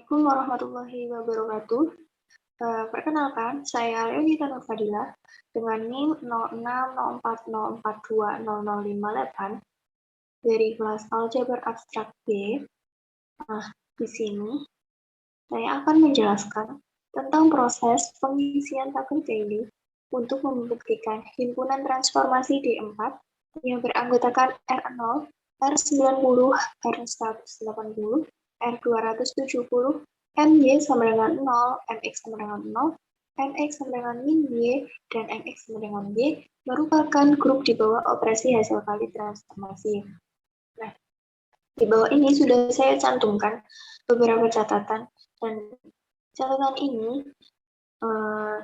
Assalamualaikum warahmatullahi wabarakatuh. Perkenalkan, saya Leonita Nurfadila dengan NIM 0604042005 dari kelas Aljabar Abstrak B. Nah, di sini saya akan menjelaskan tentang proses pengisian tabel daily untuk membuktikan himpunan transformasi D4 yang beranggotakan R0, R90, R180, R270, MY sama dengan 0, MX sama dengan 0, MX sama dengan min Y, dan MX sama dengan Y merupakan grup di bawah operasi hasil kali transformasi. Nah, di bawah ini sudah saya cantumkan beberapa catatan, dan catatan ini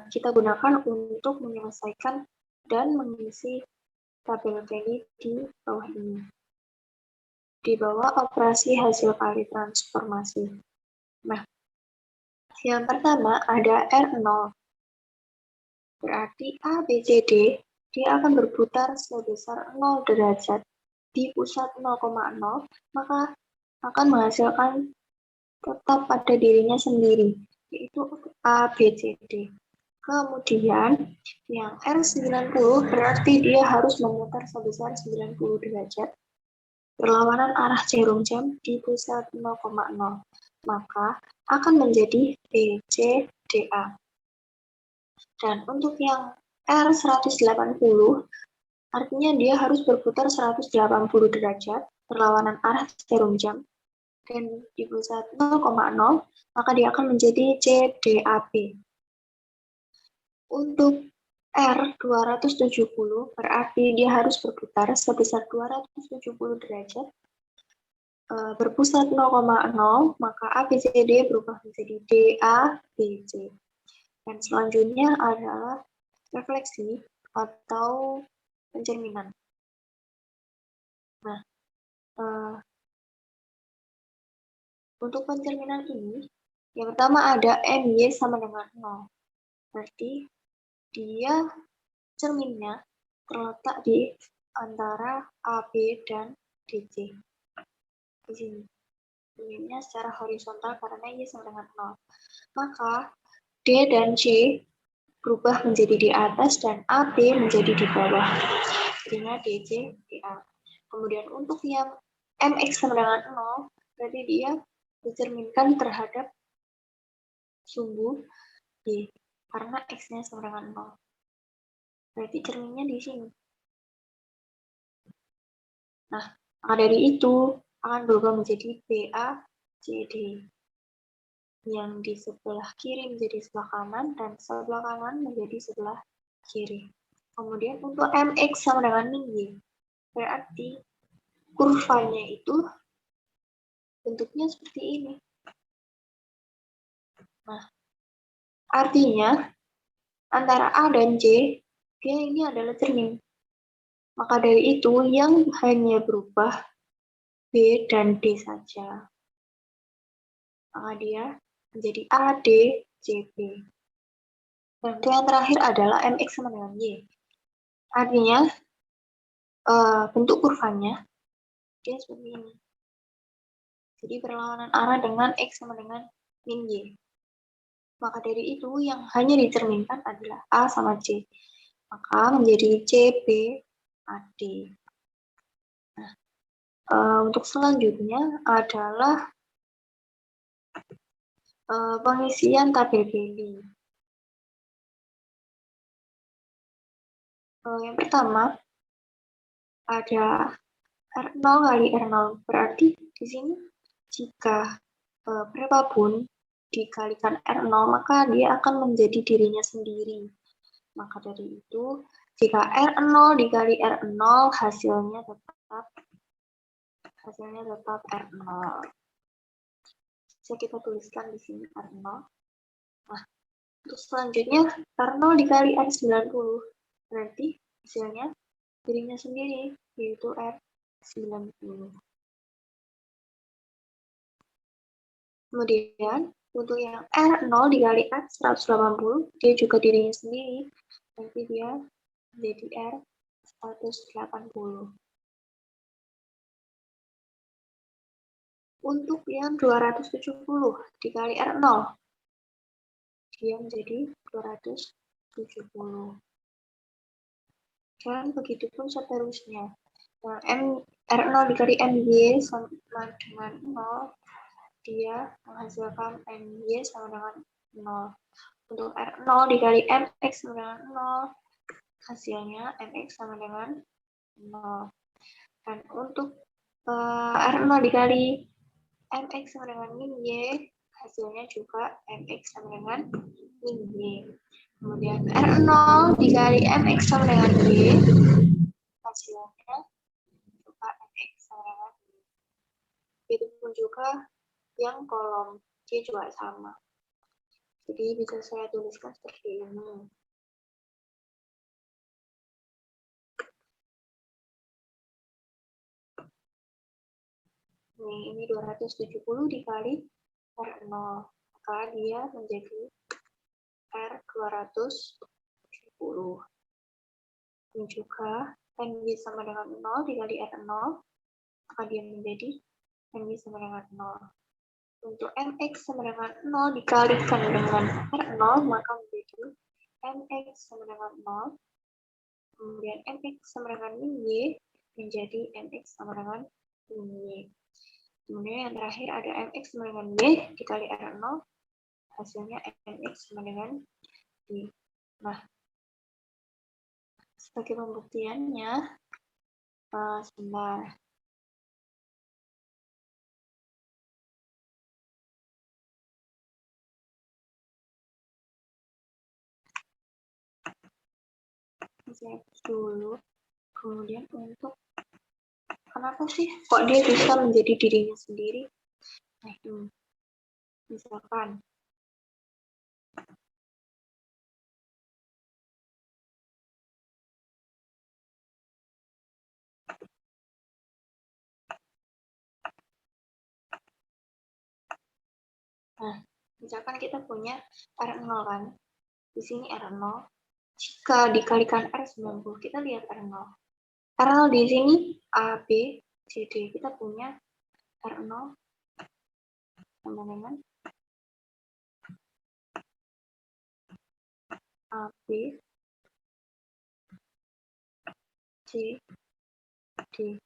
kita gunakan untuk menyelesaikan dan mengisi tabel kredit di bawah ini. Di bawah operasi hasil kali transformasi. Nah, yang pertama ada R0. Berarti A, B, C, D, dia akan berputar sebesar 0 derajat di pusat 0,0, maka akan menghasilkan tetap pada dirinya sendiri, yaitu A, B, C, D. Kemudian, yang R90 berarti dia harus memutar sebesar 90 derajat berlawanan arah jarum jam di pusat 0,0, maka akan menjadi BCDA. Dan untuk yang R180, artinya dia harus berputar 180 derajat berlawanan arah jarum jam, dan di pusat 0,0, maka dia akan menjadi CDAP. Untuk R270 berarti dia harus berputar sebesar 270 derajat berpusat 0,0, maka ABCD berubah menjadi DABC. Dan selanjutnya adalah refleksi atau pencerminan. Nah, untuk pencerminan ini, yang pertama ada MY sama dengan 0. Berarti dia cerminnya terletak di antara AB dan DC. Di sini. Cerminnya secara horizontal karena Y sama dengan 0. Maka D dan C berubah menjadi di atas dan AB menjadi di bawah. Jadinya DC, DA. Kemudian untuk yang MX sama dengan 0, berarti dia dicerminkan terhadap sumbu Y, karena X-nya sama dengan 0. Berarti cerminnya di sini. Nah, maka dari itu akan berubah menjadi BACD. Yang di sebelah kiri menjadi sebelah kanan, dan sebelah kanan menjadi sebelah kiri. Kemudian untuk MX sama dengan min Y, berarti kurvanya itu bentuknya seperti ini. Nah, artinya antara A dan C, dia ini adalah cermin. Maka dari itu yang hanya berubah B dan D saja. Maka dia menjadi ADCB. Dan yang terakhir adalah MX sama dengan Y. Artinya bentuk kurvanya dia seperti ini. Jadi berlawanan arah dengan X sama dengan min Y. Maka dari itu yang hanya dicerminkan adalah A sama C. Maka menjadi CB AD. Nah, untuk selanjutnya adalah pengisian tabel daily. Yang pertama ada R0 kali R0, berarti di sini jika berapapun dikalikan R0, maka dia akan menjadi dirinya sendiri. Maka dari itu, jika R0 dikali R0, hasilnya tetap R0. Bisa kita tuliskan di sini R0. Nah, untuk selanjutnya R0 dikali R90, berarti hasilnya dirinya sendiri, yaitu R90. Kemudian, untuk yang R0 dikali R180, dia juga dirinya sendiri, berarti dia menjadi R180. Untuk yang 270 dikali R0, dia menjadi 270. Dan begitu pun seterusnya. Nah, R0 dikali MY sama dengan 0, dia menghasilkan MY sama dengan 0. Untuk R0 dikali MX sama dengan 0, hasilnya MX sama dengan 0. Dan untuk R0 dikali MX sama dengan min Y, hasilnya juga MX sama dengan min Y. Kemudian R0 dikali MX sama dengan Y, hasilnya juga MX sama dengan Y. Begitupun juga yang kolom C juga sama. Jadi bisa saya tuliskan seperti ini. Ini 270 dikali R0, maka dia menjadi R270. Ini juga MY sama dengan 0 dikali R0, maka dia menjadi MY sama dengan 0. Untuk MX sama dengan 0 dikalikan dengan R0, maka menjadi MX sama dengan 0. Kemudian MX sama dengan min Y menjadi MX sama dengan min Y. Kemudian yang terakhir ada MX sama dengan Y dikali R0, hasilnya MX sama dengan Y. Nah, sebagai pembuktiannya, sebentar. Saya dulu. Kemudian untuk kenapa sih kok dia bisa menjadi dirinya sendiri? Nah, ini misalkan misalkan kita punya R0 kan. Di sini R0. Jika dikalikan R90, kita lihat R0. R0 di sini A, B, C, D. Kita punya R0 sama dengan A, B, C, D.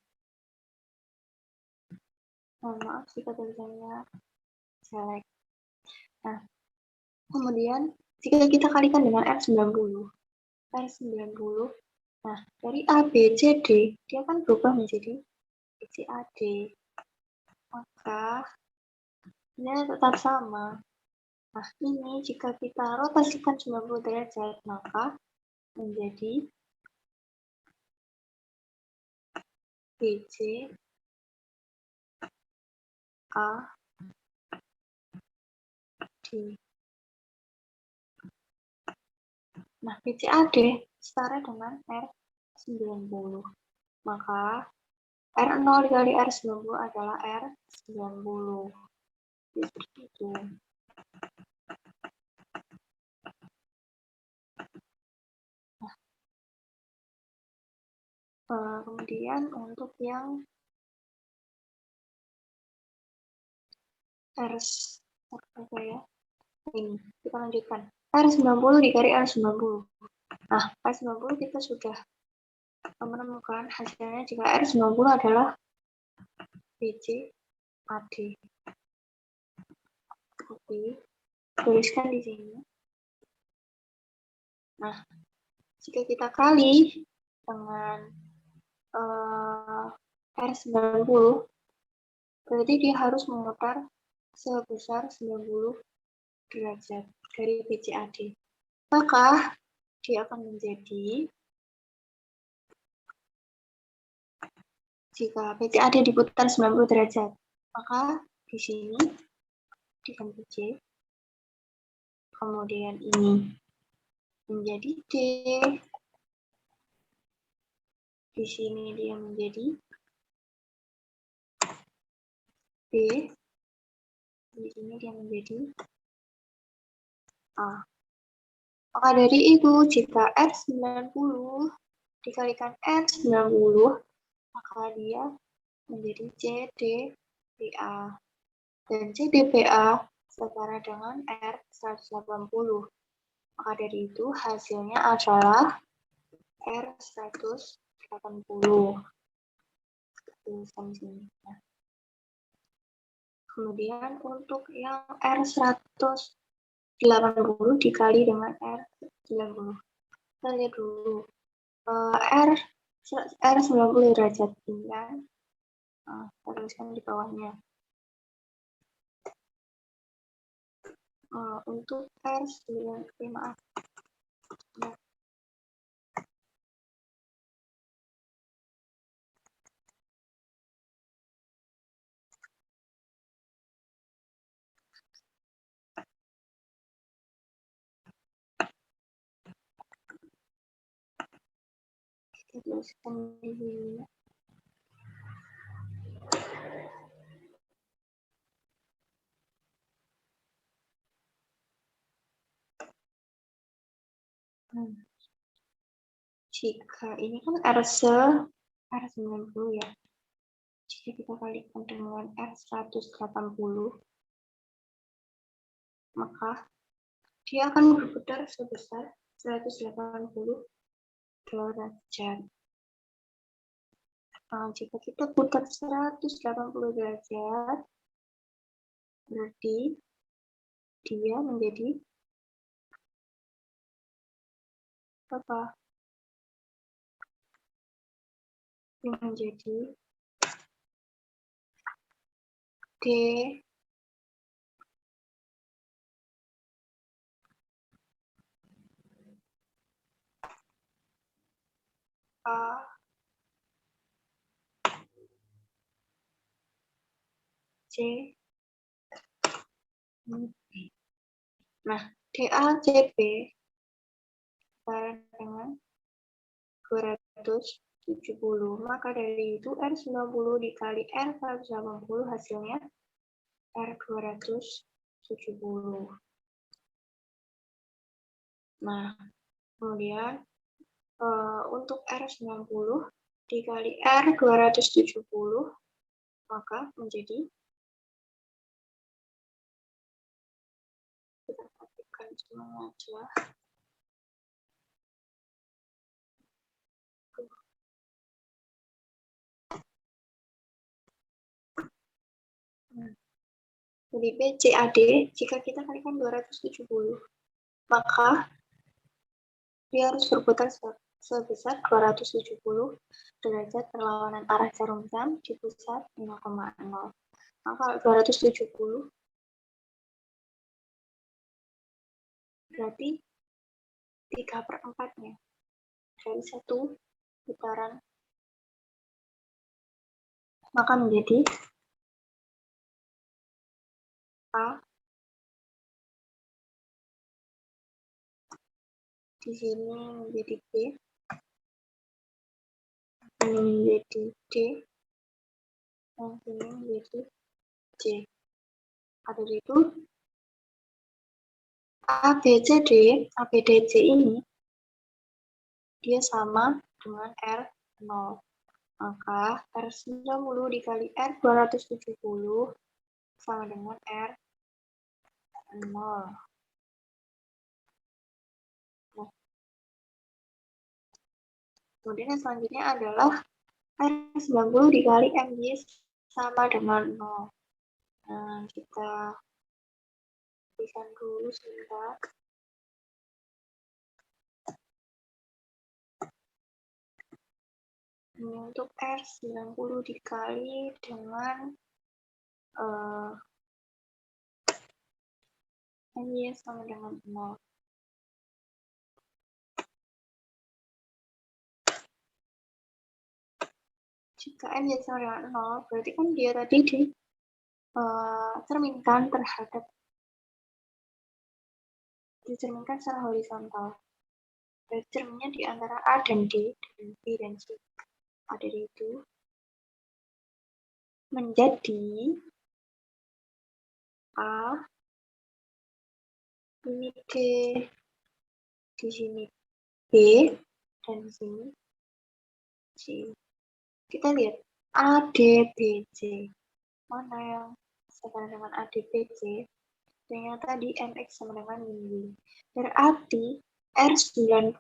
Mohon maaf jika tulisannya jelek. Nah, kemudian jika kita kalikan dengan R90, nah dari A, B, C, D, dia kan berubah menjadi B, C, A, D. Maka ini tetap sama. Nah, ini jika kita rotasikan 90 derajat, maka menjadi B, C, A, D. Nah, B, C, A, D setara dengan R90. Maka R0 dikali R90 adalah R90. Seperti itu. Nah, kemudian untuk yang apa ya? Ini, kita lanjutkan. R90 dikali R90. Nah, R90 kita sudah menemukan hasilnya jika R90 adalah BC AD. Oke, tuliskan di sini. Nah, jika kita kali dengan R90, berarti dia harus memutar sebesar 90 derajat dari BCAD. Maka dia akan menjadi, jika BCAD diputar 90 derajat, maka di sini diganti C, kemudian ini menjadi D, di sini dia menjadi B, di sini dia menjadi A. Maka dari itu, jika R90 dikalikan R90, maka dia menjadi C, D, D, A. Dan CDPA setara dengan R180. Maka dari itu hasilnya adalah R180. Tulisan sini. Kemudian untuk yang R180 dikali dengan R90. Kita lihat dulu. R90 derajat ini kan. Nah, kita tuliskan di bawahnya. Untuk R90, maaf. Nah, kita tuliskan di sini. Jika ini kan R90 ya. Jika kita kalikan dengan R180, maka dia akan berputar sebesar 180 derajat. Nah, jika kita putar 180 derajat, berarti dia menjadi apa? Dia menjadi D A C B. Nah, DACB setara dengan 270. Maka dari itu R90 dikali R180 hasilnya R270. Nah, kemudian untuk R90 dikali R270, maka menjadi, kita perhatikan semua aja. Jadi BCAD, jika kita kalikan 270, maka dia harus berputar sebesar 270 derajat perlawanan arah jarum jam di pusat 0,0. Maka 270 berarti 3/4-nya dari satu putaran, maka menjadi A. Di sini menjadi B, ini menjadi D, dan sini menjadi C. Ada itu ABCD ini dia sama dengan R0. Maka R90 dikali R270 sama dengan R0. Nah, kemudian yang selanjutnya adalah R90 dikali MY sama dengan 0. Nah, kita tuliskan dulu sebentar. Ini untuk R90 dikali dengan MY sama dengan 0. Jika MY sama dengan 0, berarti kan dia tadi dicerminkan secara horizontal. Dari cerminnya di antara A dan D, dan B dan C. A dari itu menjadi A, ini D, di sini B, dan di sini C. Kita lihat A, D, B, C. Mana yang sama dengan ADPC, ternyata di MX sama dengan min Y. Berarti R90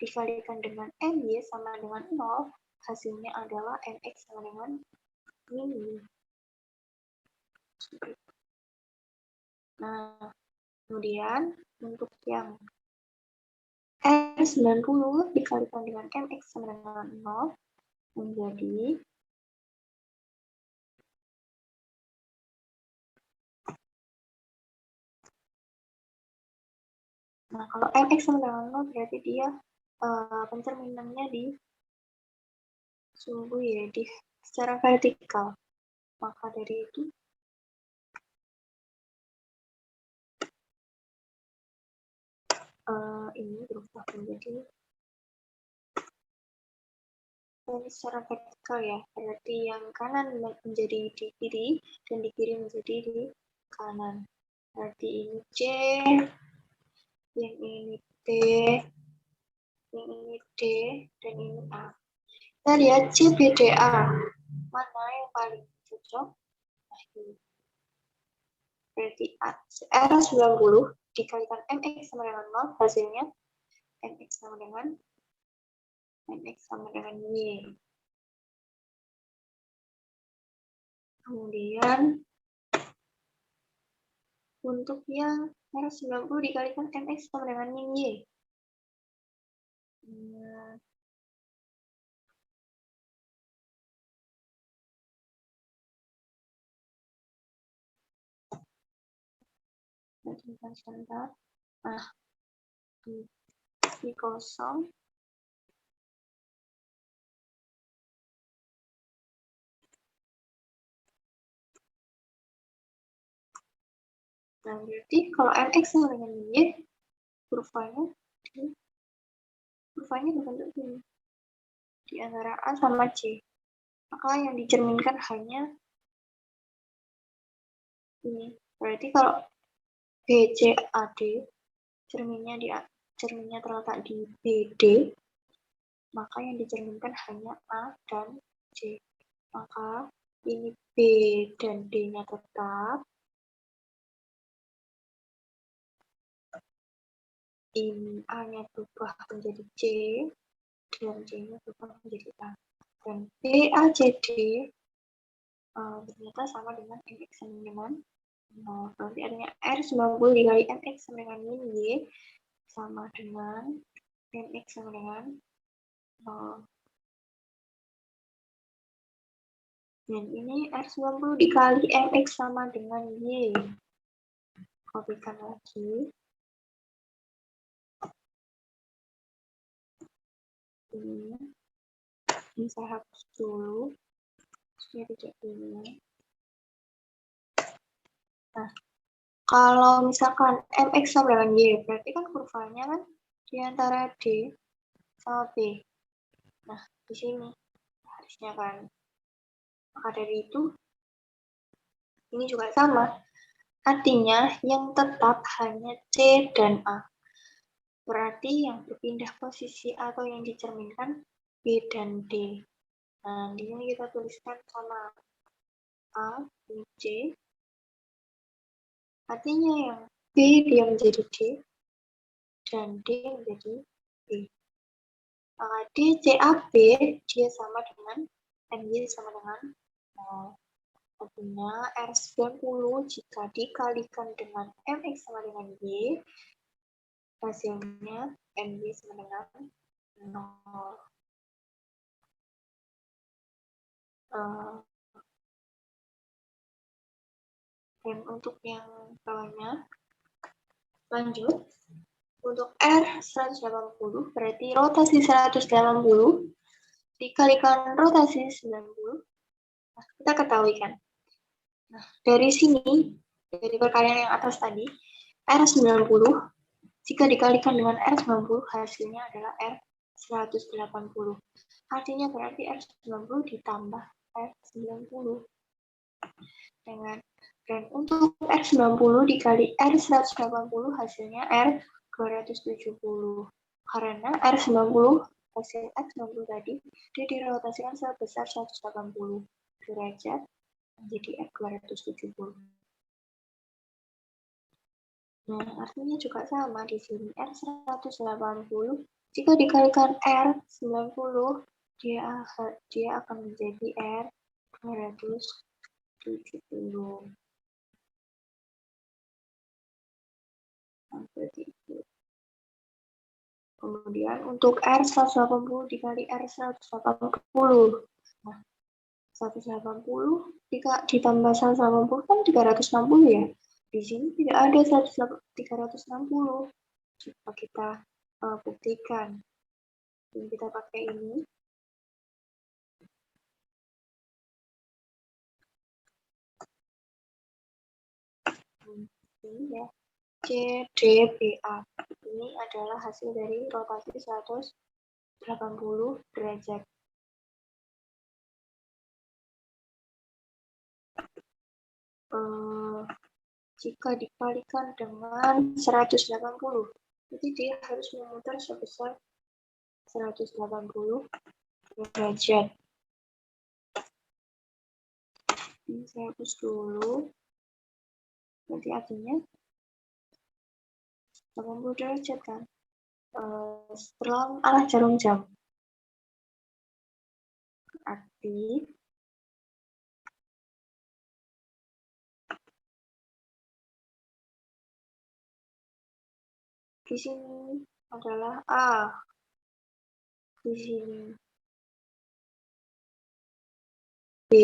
dikalikan dengan MY sama dengan 0, hasilnya adalah MX sama dengan min Y. Nah, kemudian untuk yang R90 dikalikan dengan MX sama dengan 0 menjadi nah, kalau MX sama dengan 0 berarti dia pencerminannya di sumbu ya, di secara vertikal. Maka dari itu ini berubah menjadi secara vertikal ya, berarti yang kanan menjadi di kiri dan di kiri menjadi di kanan. Berarti ini C, yang ini T, yang ini D, dan ini A. Kita lihat CBDA, mana yang paling cocok? Nah, ini. Berarti R90 dikalikan MX sama dengan 0, hasilnya MX sama dengan Y. Kemudian untuk yang R90 dikalikan MX sama dengan min Y. Sebentar. Nah, ini kosong. Nah, berarti kalau MX sama dengan Y, kurvanya berbentuk ini. Di antara A sama C. Maka yang dicerminkan hanya ini. Berarti kalau BCAD, cerminnya terletak di BD, maka yang dicerminkan hanya A dan C. Maka ini B dan D-nya tetap. Ini A-nya berubah menjadi C, dan C-nya berubah menjadi A. Dan BACD ternyata sama dengan MX sama dengan 0. Berarti artinya R90 dikali MX sama dengan min Y sama dengan MX sama dengan 0. Dan ini R90 dikali MX sama dengan Y. Kopikan lagi. Ini saya hapus dulu. Supaya tidak ini. Nah, kalau misalkan MX sama dengan Y, berarti kan kurvanya kan di antara D sama B. Nah, di sini harusnya kan. Maka dari itu, ini juga sama. Artinya, yang tetap hanya C dan A. Berarti yang berpindah posisi atau yang dicerminkan B dan D. Nah, di sini kita tuliskan sama A, B, C. Artinya yang B dia menjadi D, dan D menjadi B. Maka D, C, A, B, dia sama dengan MY sama dengan 0. Artinya R90 jika dikalikan dengan MX sama dengan Y, hasilnya MY sama dengan 0. Dan untuk yang bawahnya, lanjut. Untuk R180, berarti rotasi 180 dikalikan rotasi 90. Nah, kita ketahui kan. Nah, dari sini, dari perkalian yang atas tadi, R90 jika dikalikan dengan R90, hasilnya adalah R180. Artinya berarti R90 ditambah R90. Dan untuk R90 dikali R180, hasilnya R270. Karena R90, hasil R90 tadi, dia dirotasikan sebesar 180 derajat. menjadi R270. Nah, artinya juga sama di sini. R180 jika dikalikan R90, dia akan menjadi R270. Seperti itu. Kemudian untuk R180 dikali R180. Nah, 180 ditambah 180 kan 360 ya. Di sini tidak ada 360. Coba kita buktikan. Ini kita pakai ini. Ini ya. CDBA. Ini adalah hasil dari rotasi 180 derajat. Jika dikalikan dengan 180, jadi dia harus memutar sebesar 180 derajat. Ini saya hapus dulu. Nanti artinya 80 derajat kan. Setelah arah jarum jam. Arti di sini adalah A. Di sini B.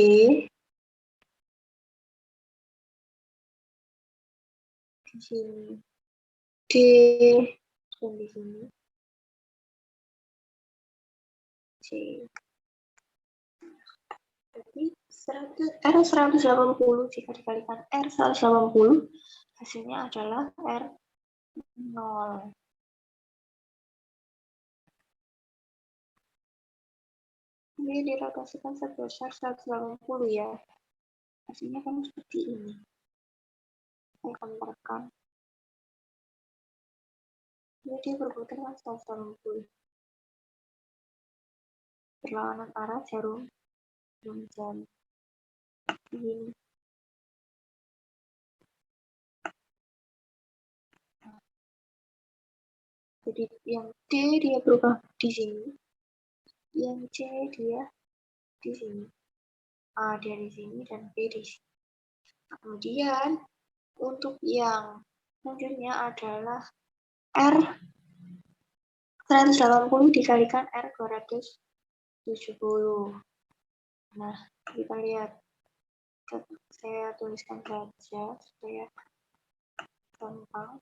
Di sini D. Dan di sini C. Jadi R180 jika dikalikan R180, hasilnya adalah R0. Ini dirotasikan sebesar 180 ya. Hasilnya kan seperti ini. Saya akan merekam. Jadi berputar 180. Berlawanan arah jarum jam. Begini. Jadi yang D dia berubah di sini, yang C dia di sini, A dia di sini, dan B di sini. Kemudian untuk yang selanjutnya adalah R 180 dikalikan R 270. Nah, kita lihat. Saya tuliskan saja supaya gampang.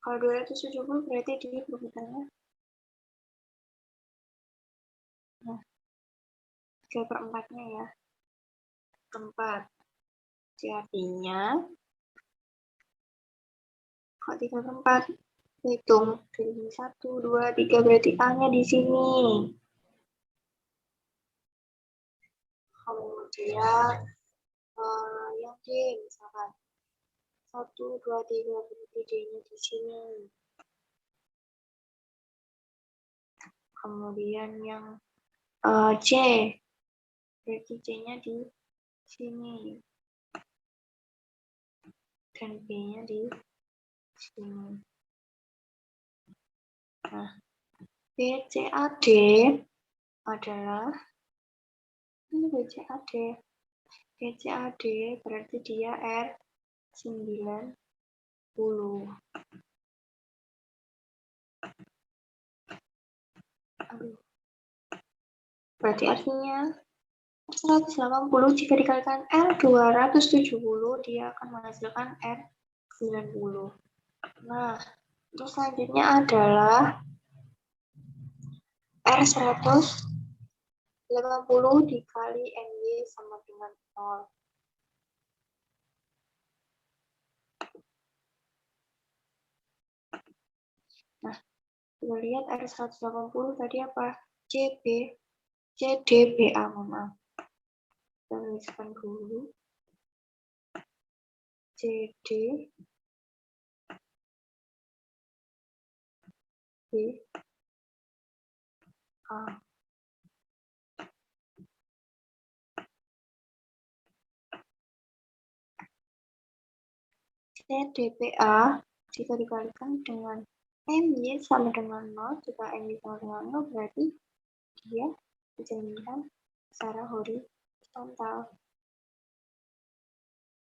Kalau 270 berarti di perputarannya 3/4-nya ya. 4. Artinya kok 3/4? Hitung dari 1, 2, 3 berarti A-nya di sini. Kemudian yang D misalkan 1, 2, 3 berarti D-nya di sini. Kemudian yang C berarti C-nya di sini. Dan B-nya di sini. Nah, BCAD adalah ini BCAD. BCAD berarti dia R90. Berarti artinya 180 jika dikalikan R270 dia akan menghasilkan R90. Nah, terus selanjutnya adalah R180 dikali NY sama dengan 0. Nah, kita lihat R180 tadi apa? CDBA, maaf. Kita tuliskan dulu. CD, B, A. CDPA jika dikalikan dengan MY sama dengan 0, jika MY sama dengan 0 berarti dia dicerminkan secara horizontal.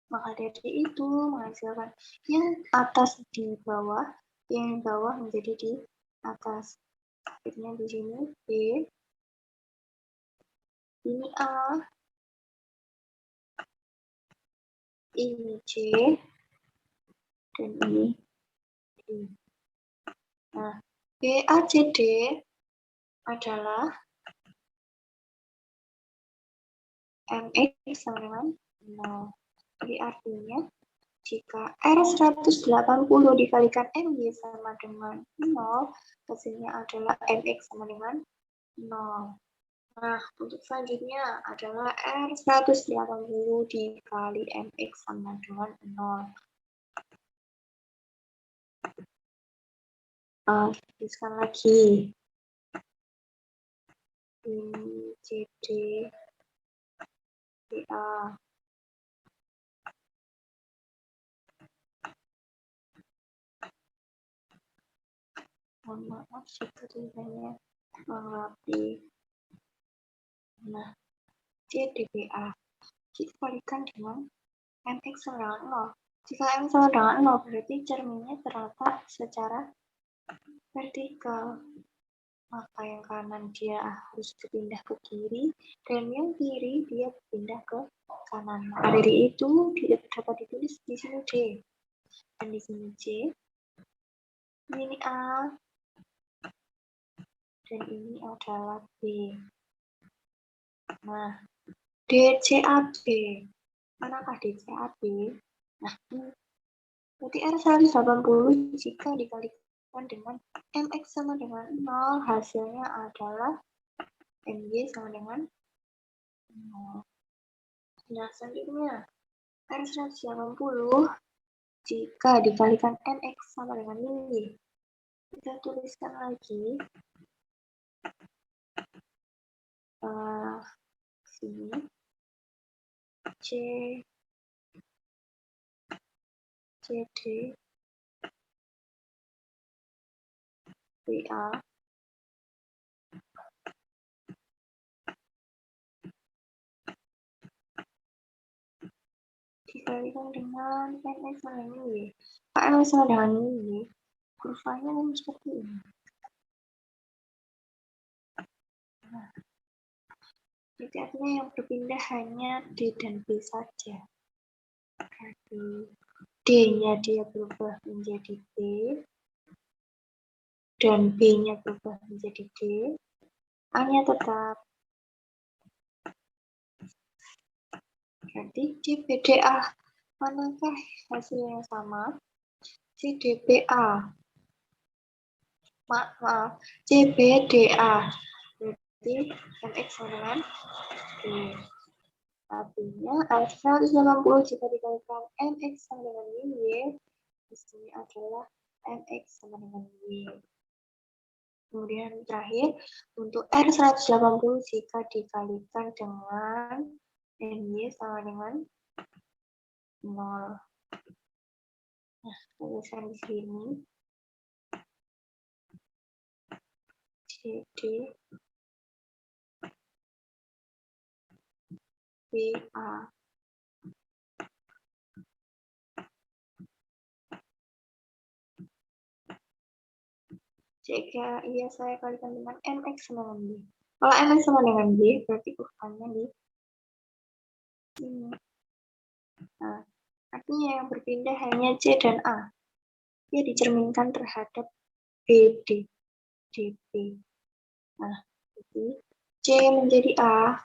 Maka dari itu menghasilkan yang atas di bawah, yang bawah menjadi di atas. Akhirnya di sini B, ini A, ini C, dan ini D. Nah, BACD adalah MX sama dengan 0. Jadi artinya jika R180 dikalikan MY sama dengan 0, hasilnya adalah MX sama dengan 0. Nah, untuk selanjutnya adalah R180 dikali MX sama dengan 0. Tuliskan lagi. Ini CD, BA. Mohon maaf jika tulisannya rapi. Nah, CDBA dikalikan dengan MX sama dengan 0. Jika M sama dengan 0, berarti cerminnya terletak secara vertikal. Maka yang kanan dia harus berpindah ke kiri, dan yang kiri dia berpindah ke kanan. Maka dari itu dapat ditulis di sini D, dan di sini C, ini A, dan ini adalah B. Nah, DCAB. Manakah DCAB? Nah, berarti R180 jika dikalikan dengan MX sama dengan 0, hasilnya adalah MY sama dengan 0. Nah, selanjutnya R180 jika dikalikan MX sama dengan MY. Kita tuliskan lagi. Sini. C, CD, BA. Dikalikan dengan MX sama dengan Y. MX sama dengan Y, kurvanya kan seperti ini. Nah, jadi artinya yang berpindah hanya D dan B saja. Jadi D-nya dia berubah menjadi B, dan B-nya berubah menjadi D. A-nya tetap. Berarti CBDA manakah hasilnya sama? CDBA. Maaf, CBDA. Berarti MX sama dengan D. Artinya R180 jika dikalikan MX sama dengan Y, di sini adalah MX sama dengan Y. Kemudian terakhir, untuk R180 jika dikalikan dengan MY sama dengan 0. Nah, tulisan di sini. CD, BA. Jika saya kalikan dengan MX sama dengan B. Kalau MX sama dengan B, berarti kurvanya di sini. Nah, artinya yang berpindah hanya C dan A. Dia dicerminkan terhadap BD, DB. Nah, jadi C menjadi A,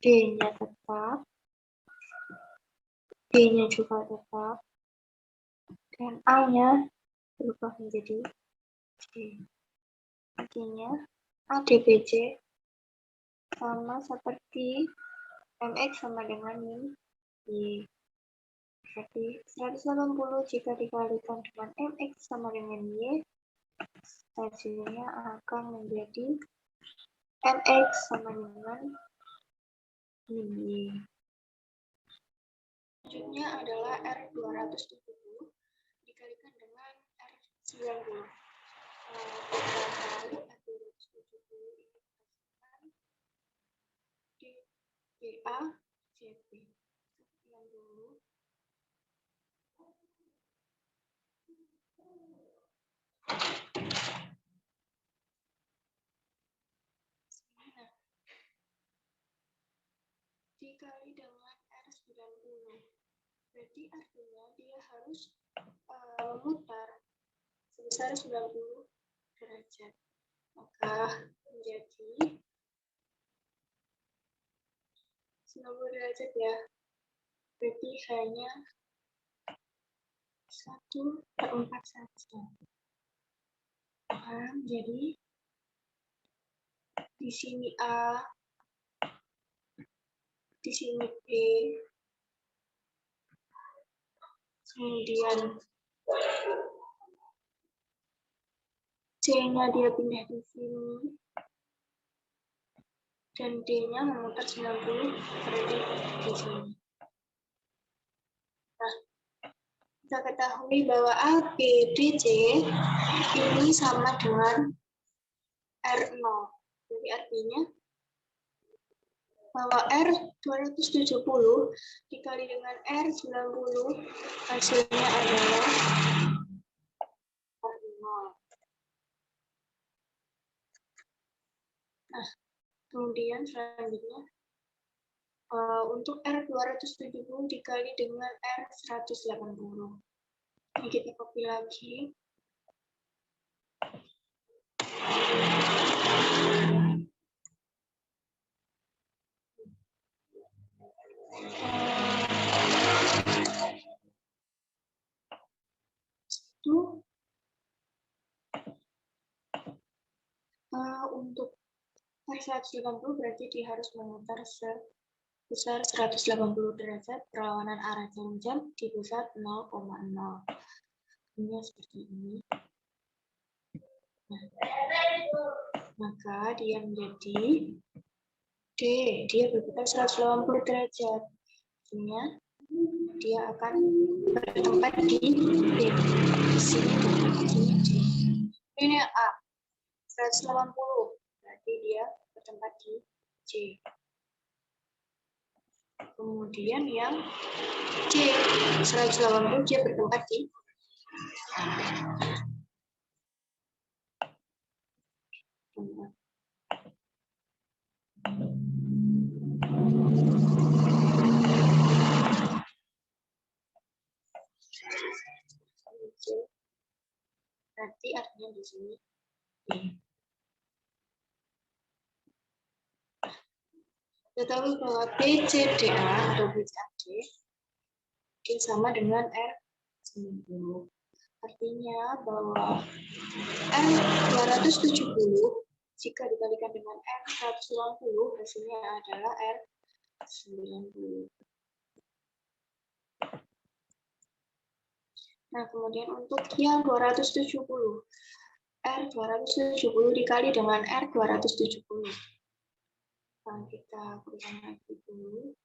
D-nya tetap, B-nya juga tetap, dan A-nya berubah menjadi C. Artinya ADBC sama seperti MX sama dengan min Y. Berarti 180 jika dikalikan dengan MX sama dengan Y, hasilnya akan menjadi MX sama dengan min Y. Selanjutnya adalah R270 dikalikan dengan R90. Kita kali R270 dikalikan DA CP. 90. Dikali dengan R90. Berarti artinya dia harus memutar sebesar 90 derajat. Maka menjadi 90 derajat ya. Berarti hanya 1/4 saja. Maka jadi di sini A, di sini B, kemudian C-nya dia pindah di sini, dan D-nya memutar 90 berarti di sini. Nah, kita ketahui bahwa A, B, D, C ini sama dengan R0. Jadi artinya bahwa R270 dikali dengan R90 hasilnya adalah R0. Nah, kemudian selanjutnya untuk R270 dikali dengan R180. Ini kita copy lagi. Itu untuk R180 berarti dia harus memutar sebesar 180 derajat perlawanan arah jam di pusat 0,0. Ini seperti ini. Nah, maka dia menjadi D, dia berputar 180 derajat. Artinya dia akan bertempat di D. Di sini D. Ini A, 180. Berarti dia bertempat di C. Kemudian yang C, 180 dia bertempat di A. Berarti artinya di sini D. Ketahui bahwa BCDA atau BCAD dia sama dengan R90. Artinya bahwa R270 jika dikalikan dengan R180 hasilnya adalah R90. Nah, kemudian untuk yang 270, R270 dikali dengan R270. Nah, kita ulang lagi dulu.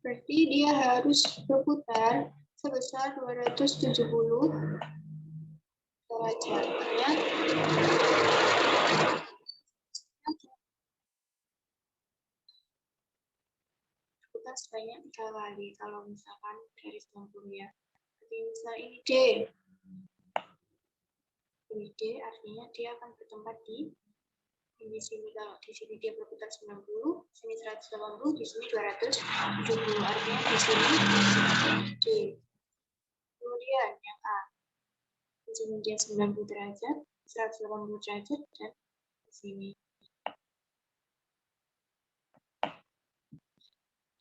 Berarti dia harus berputar sebesar 270 derajat. Berputar sebanyak 3 kali kalau misalkan garis 60 ya. Jadi misal ini D. Ini D artinya dia akan bertempat di sini. Kalau di sini dia berputar 90, sini 180, di sini 270. Artinya di sini D. Kemudian yang A. Di sini dia 90 derajat, 180 derajat, dan di sini.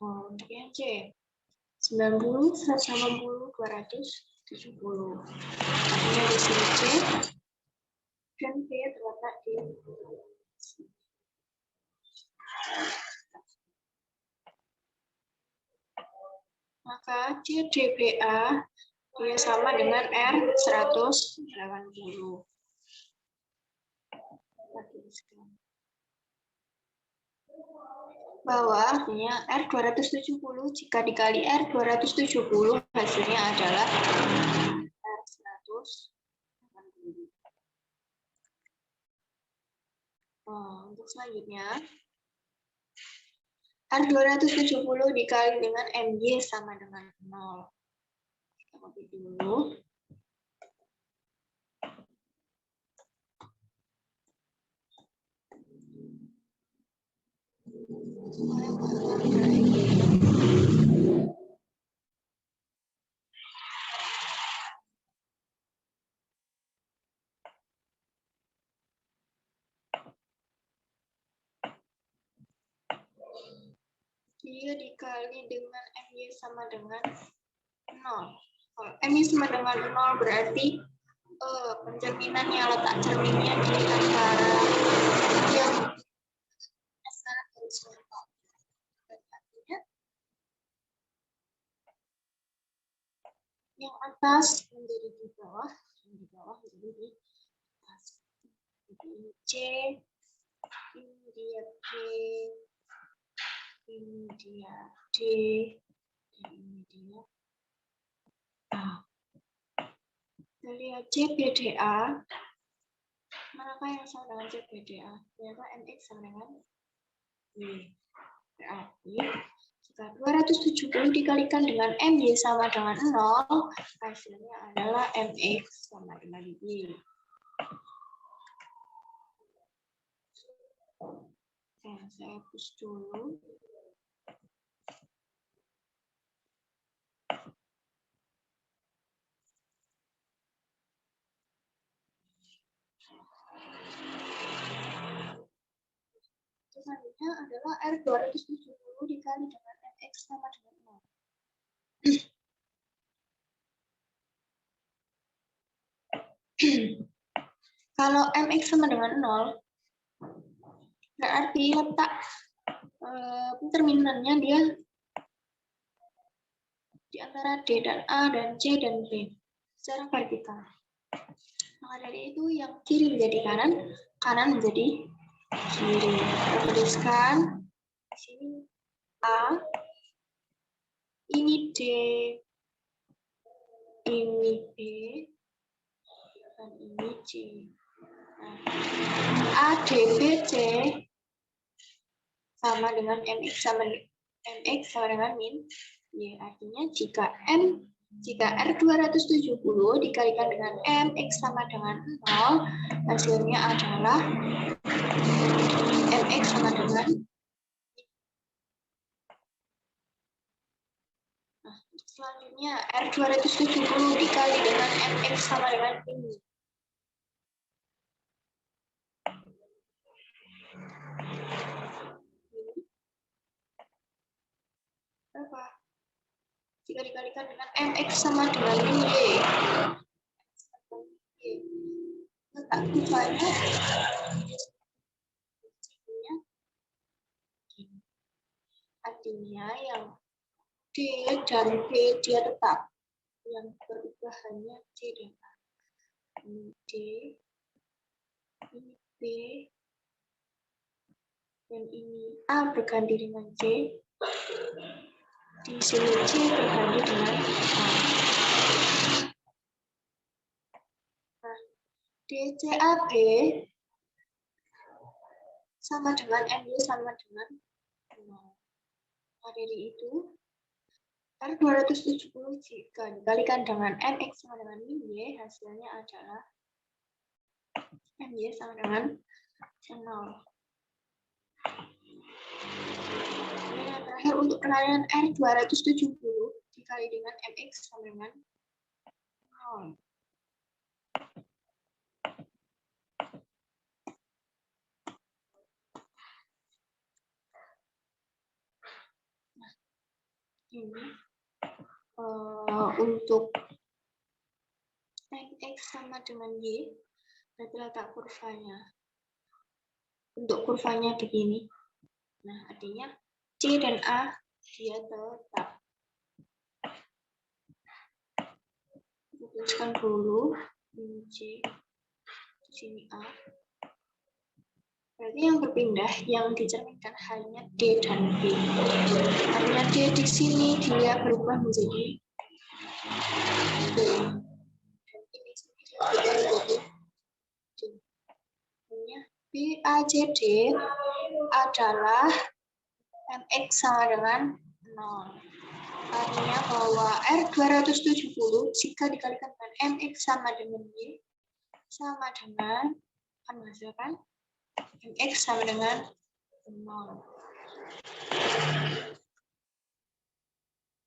Untuk yang C, 90, 180, 270. Artinya di sini C dan B terletak di maka CDBA dia sama dengan R 180. Bahwa artinya R 270 jika dikali R 270 hasilnya adalah R 180. Untuk selanjutnya R 270 dikali dengan MY sama dengan 0. Kita copy dulu. Dia dikali dengan MY sama dengan 0. Kalau MY sama dengan 0 berarti pencerminannya, letak cerminnya di antara yang dasar dan horizontal. Artinya yang atas menjadi di bawah, yang di bawah menjadi di atas. Jadi ini C, ini dia B, ini dia D, dan ini dia A. Kita lihat CBDA, manakah yang sama dengan CBDA? Ternyata MX sama dengan Y. Berarti jika 270 dikalikan dengan MY sama dengan 0, hasilnya adalah MX sama dengan Y. Oke, saya hapus dulu. Selanjutnya adalah R 270 dikali dengan MX sama dengan 0. Kalau MX sama dengan 0, berarti letak terminalnya dia di antara D dan A dan C dan B secara vertikal. Maka dari itu yang kiri menjadi kanan, kanan menjadi kiri. Kita tuliskan di sini A, ini D, ini B, dan ini C. A, D, B, C sama dengan MX sama dengan min Y. Artinya jika R 270 dikalikan dengan MX sama dengan 0, hasilnya adalah MX sama dengan selanjutnya R 270 dikali dengan MX sama dengan ini. Berapa? Jika dikalikan dengan MX sama dengan min Y. Letak tujuannya artinya yang D dan B dia tetap, yang berubah hanya C dan A. Ini D, ini B, dan ini A berganti dengan C. Di sini C berganti dengan A. Nah, DCAB sama dengan MY sama dengan 0. Nah, dari itu R 270 jika dikalikan dengan MX sama dengan Y, hasilnya adalah MY sama dengan 0. Yang terakhir untuk penilaian R 270 dikali dengan MX sama dengan 0. ini untuk X sama dengan Y, berarti letak kurvanya. Untuk kurvanya begini. Nah, artinya C dan A dia tetap. Tuliskan dulu ini C, di sini A. Berarti yang berpindah, yang dicerminkan hanya D dan B. Hanya D di sini dia berubah menjadi B. Dan ini sini dia berubah menjadi D. Artinya B, A, C, D adalah MX sama dengan 0. Artinya bahwa R270 jika dikalikan dengan MX sama dengan Y sama dengan akan menghasilkan MX sama dengan 0.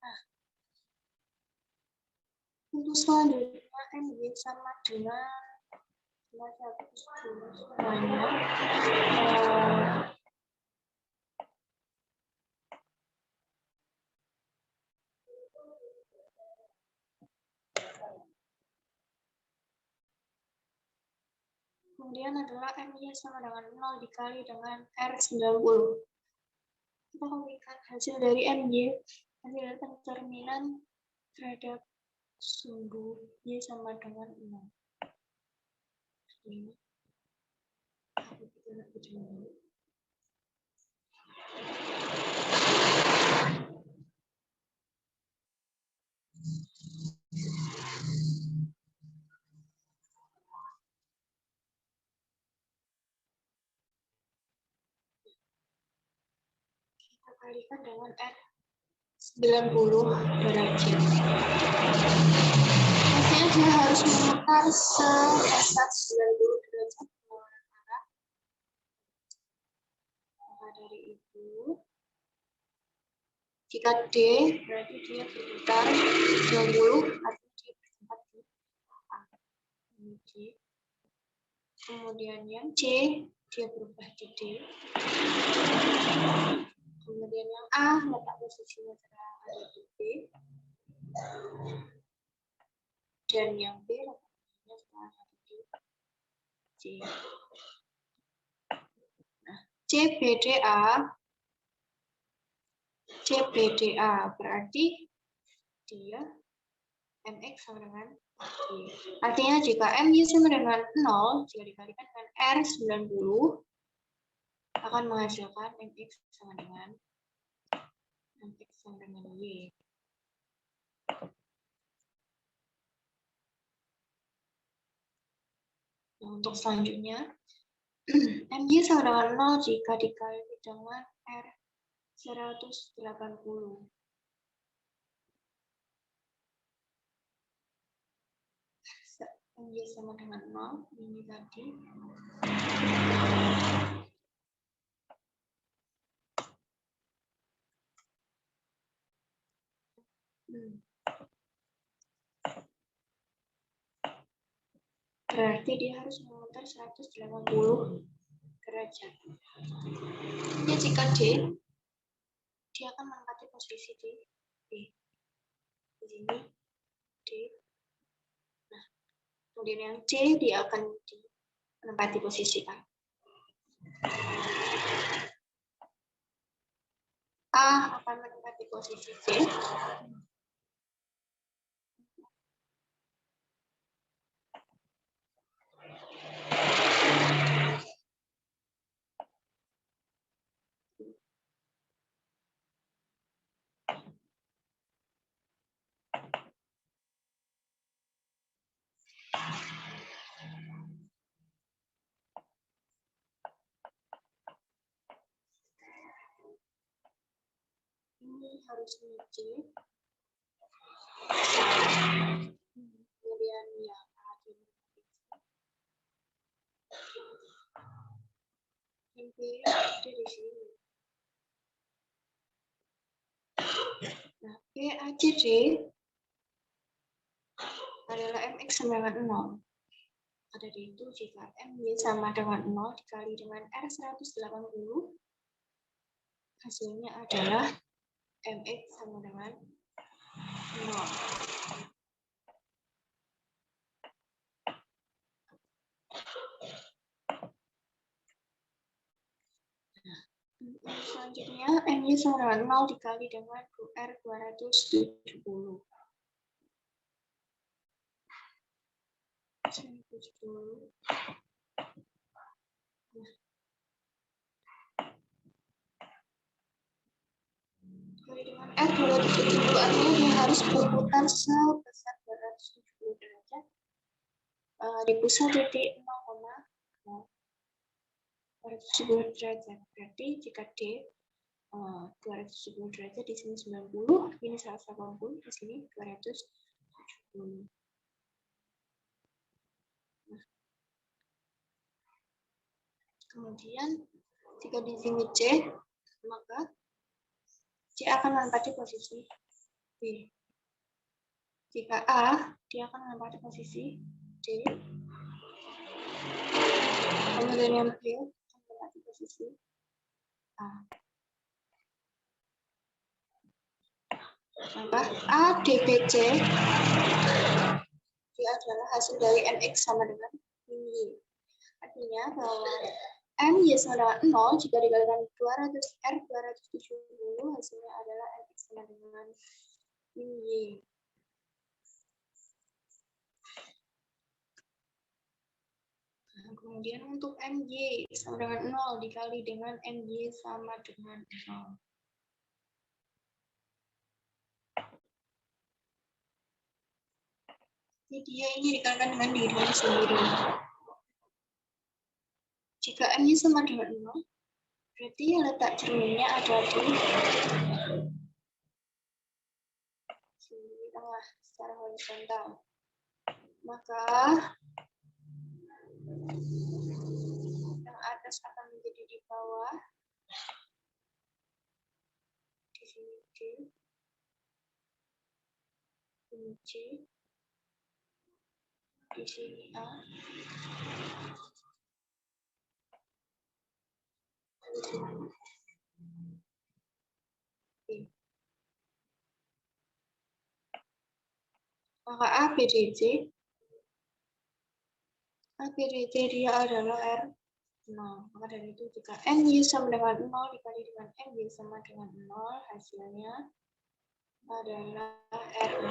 Nah, untuk selanjutnya MY sama dengan 170 semuanya. Kemudian adalah MY sama dengan 0 dikali dengan R90. Kita memberikan hasil dari MY, hasil dari pencerminan terhadap sumbu Y sama dengan 0. Ini. Kita kalikan dengan R90 derajat. Artinya dia harus memutar sebesar 90 derajat ke arah. Maka dari itu, jika D berarti dia berputar 90, artinya dia bertempat di A. Ini D. Kemudian yang C, dia berubah di D. Kemudian yang A, letak posisinya ada di B. Dan yang B, letak posisinya ada di C. Nah, CBDA berarti dia MX sama dengan Y. Artinya jika MY sama dengan 0, jika dikalikan dengan R90, akan menghasilkan MX sama dengan Y. Nah, untuk selanjutnya, MY sama dengan 0 jika dikali dengan R180. MY sama dengan 0, ini tadi. Berarti dia harus memutar 180 derajat. Ya, jika D, dia akan menempati posisi di B. Di sini D. Nah, kemudian yang C dia akan menempati posisi A. A akan menempati posisi C. Ini harusnya C. Kemudian yang A yang B ada di sini. Nah, B, A, C, D adalah MX sama dengan 0. Pada itu jika MY sama dengan 0 dikali dengan R180, hasilnya adalah mx sama dengan 0. Selanjutnya, M-nya sama dengan 0 dikali dengan R 270. 270. Dikali dengan R 270, artinya dia harus berputar sebesar 270 derajat di pusat titik 0,270 derajat. Berarti jika D 270 derajat, di sini 90, ini 180, di sini 270. Nah, kemudian jika di sini C, maka C akan menempati posisi B. Jika A, dia akan menempati posisi D. Kemudian yang B akan menempati posisi A. Maka A, D, B, C dia adalah hasil dari MX sama dengan Y. Artinya bahwa M Y sama dengan 0 jika dikalikan 200 R 270, hasilnya adalah MX sama dengan Y. Nah, kemudian untuk MY sama dengan 0 dikali dengan MY sama dengan 0. Jadi dia ini dikalikan dengan dirinya sendiri. Jika M-nya sama dengan 0, berarti letak cerminnya ada di tengah secara horizontal. Maka yang atas akan menjadi di bawah. Di sini D, ini C, di sini A, di sini B. Maka A, B, D, C. A, B, D, C dia adalah R 0. Maka dari itu jika MY sama dengan 0 dikali dengan MY sama dengan 0, hasilnya adalah R0.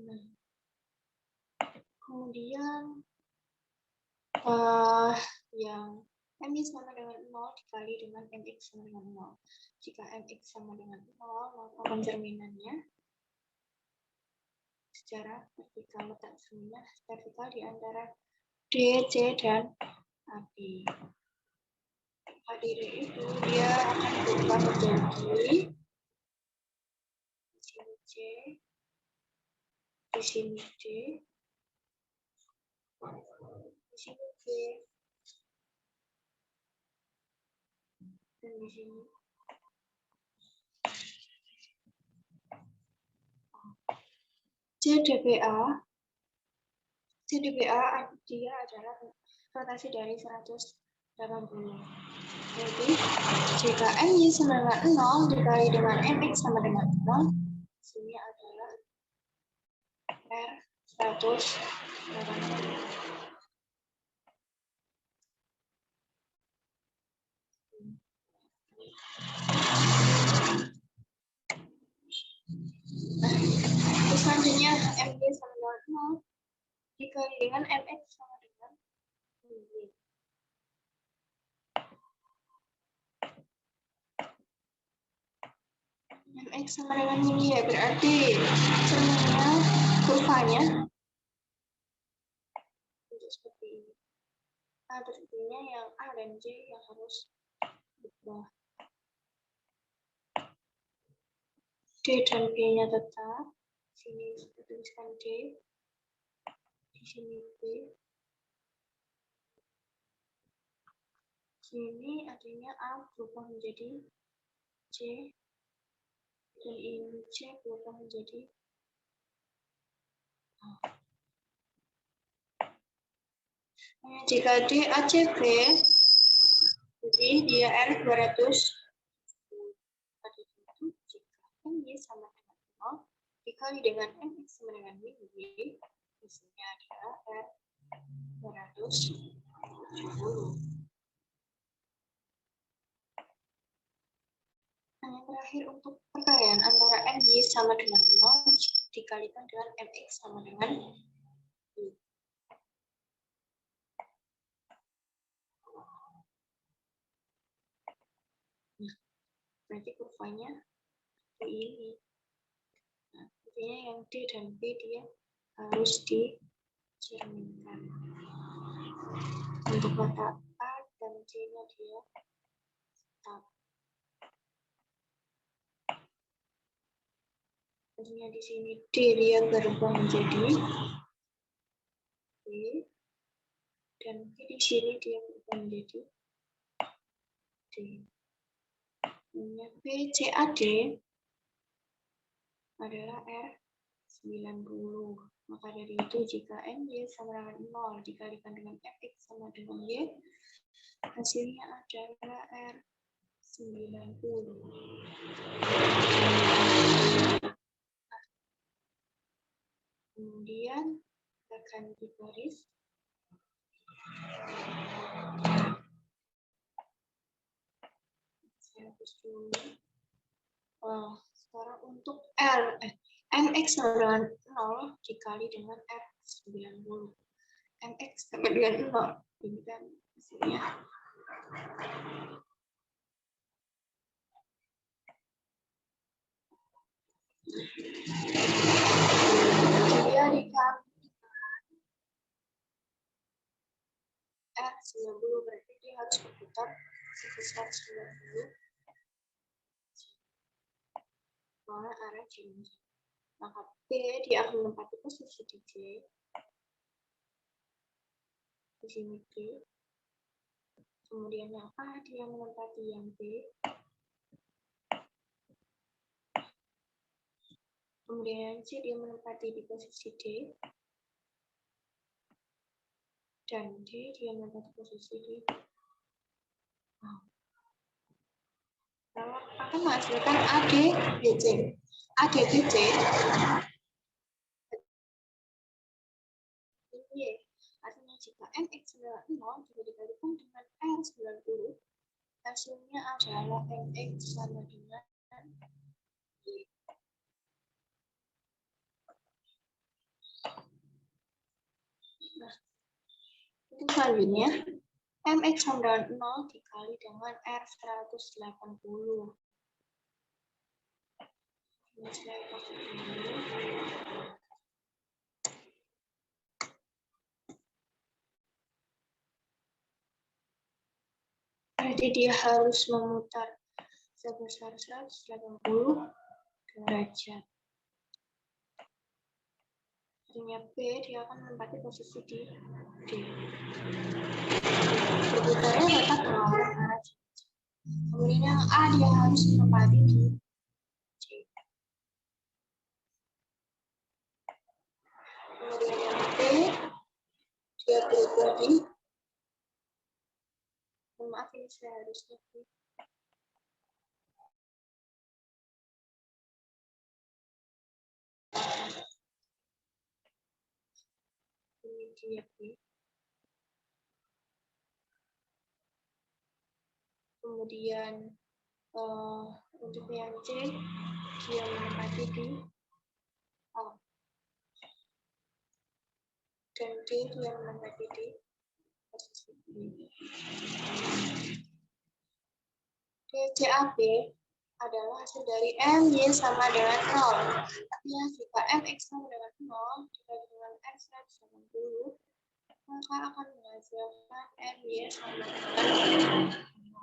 Nah, kemudian yang MY sama dengan 0 dikali dengan MX sama dengan 0. Jika MX sama dengan 0, maka pencerminannya secara vertikal, letak cerminnya vertikal di antara D, C, dan AB. Pada itu dia akan berubah menjadi di sini C, di sini D, di sini G, dan di sini CDBA. CDBA dia adalah rotasi dari 180. Jadi jika MY sama dengan 0 dikali dengan MX sama dengan 0, sini adalah R 180. Selanjutnya MY sama dengan 0 dikali dengan MX sama dengan Y. MX sama dengan Y berarti cerminnya kurvanya untuk seperti ini. Berartinya yang A dan J yang harus berubah. D dan B-nya tetap. Sini saya tuliskan D. Di sini B. Sini artinya A berubah menjadi C. Dan ini C berubah menjadi A. Jika D ACB, jadi dia R 200. Jika MY sama dengan 0, dikali dengan MX sama dengan MY, hasilnya adalah R 270. Yang terakhir untuk perkalian antara MY sama dengan 0 dikalikan dengan MX sama dengan Y. Nah, berarti kurvanya ini. Nah, artinya yang D dan B dia harus dicerminkan. Untuk kata A dan C-nya dia tetap. Artinya di sini D dia berubah menjadi B, dan B di sini dia berubah menjadi D. BCAD adalah R90. Maka dari itu jika MY sama dengan 0 dikalikan dengan FX sama dengan Y, hasilnya adalah R90. Kemudian akan dibaris. Saya hapus dulu. Sekarang untuk MX sama dengan 0 dikali dengan R90. MX sama dengan 0. Ini kan hasilnya. Dia dikali R90 berarti dia harus berputar sebesar 90. Karena arah J. Maka B dia akan menempati posisi di J. Di sini D. Kemudian yang A dia menempati yang B. Kemudian yang C dia menempati di posisi D. Dan D dia menempati posisi di A. Kalau akan menghasilkan ADBC. ADBC ini artinya jika MX adalah 0 juga dikalikan dengan R90, hasilnya adalah MX sama dengan Y. Nah, itu selanjutnya MX sama dengan 0 dikali dengan R180. Ini saya pakai dulu. Berarti dia harus memutar sebesar 180 derajat. Artinya B dia akan menempati posisi di D. Berputarnya tetap melawan arah J. Kemudian yang A dia harus menempati di J. Kemudian yang B dia berubah di, maaf ini saya harusnya di ini dia B. Kemudian untuk yang C dia menempati di A. Dan D dia menempati di posisi B. DCAB adalah hasil dari MY sama dengan 0. Artinya jika MX sama dengan 0 dikali dengan R180, maka akan menghasilkan MY sama dengan 0.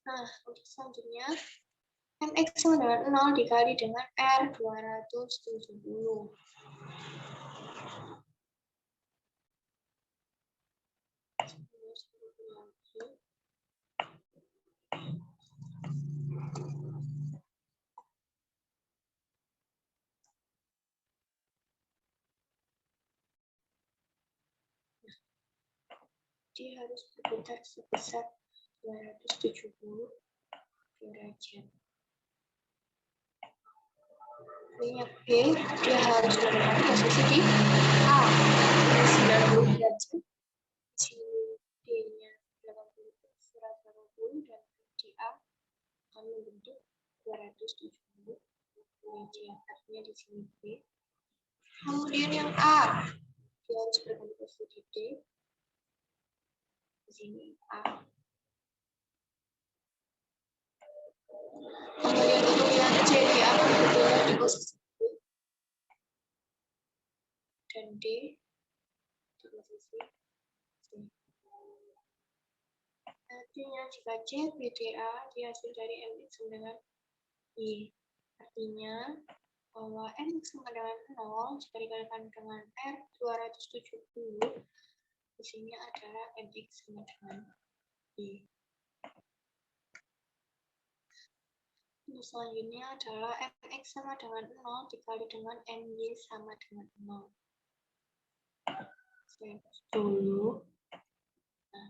Nah, untuk selanjutnya, MX sama dengan 0 dikali dengan R270. Jadi harus berputar sebesar 270 derajat. Minyak B, dia harus menempati posisi di A, 90 derajat, si D-nya 80, 180, dan di A akan membentuk 270 derajat. Artinya di sini B. Kemudian yang A, dia harus berganti posisi di D. Di sini A. Kemudian untuk yang C, dia akan berpindah di posisi B. Dan D di posisi C. Artinya jika C, B, D, A dihasil dari MX sama dengan Y. Artinya bahwa MX sama dengan 0 jika dikalikan dengan R 270, di sini adalah MX sama dengan Y. Untuk selanjutnya adalah MX sama dengan 0 dikali dengan MY sama dengan 0. Saya dulu. Nah,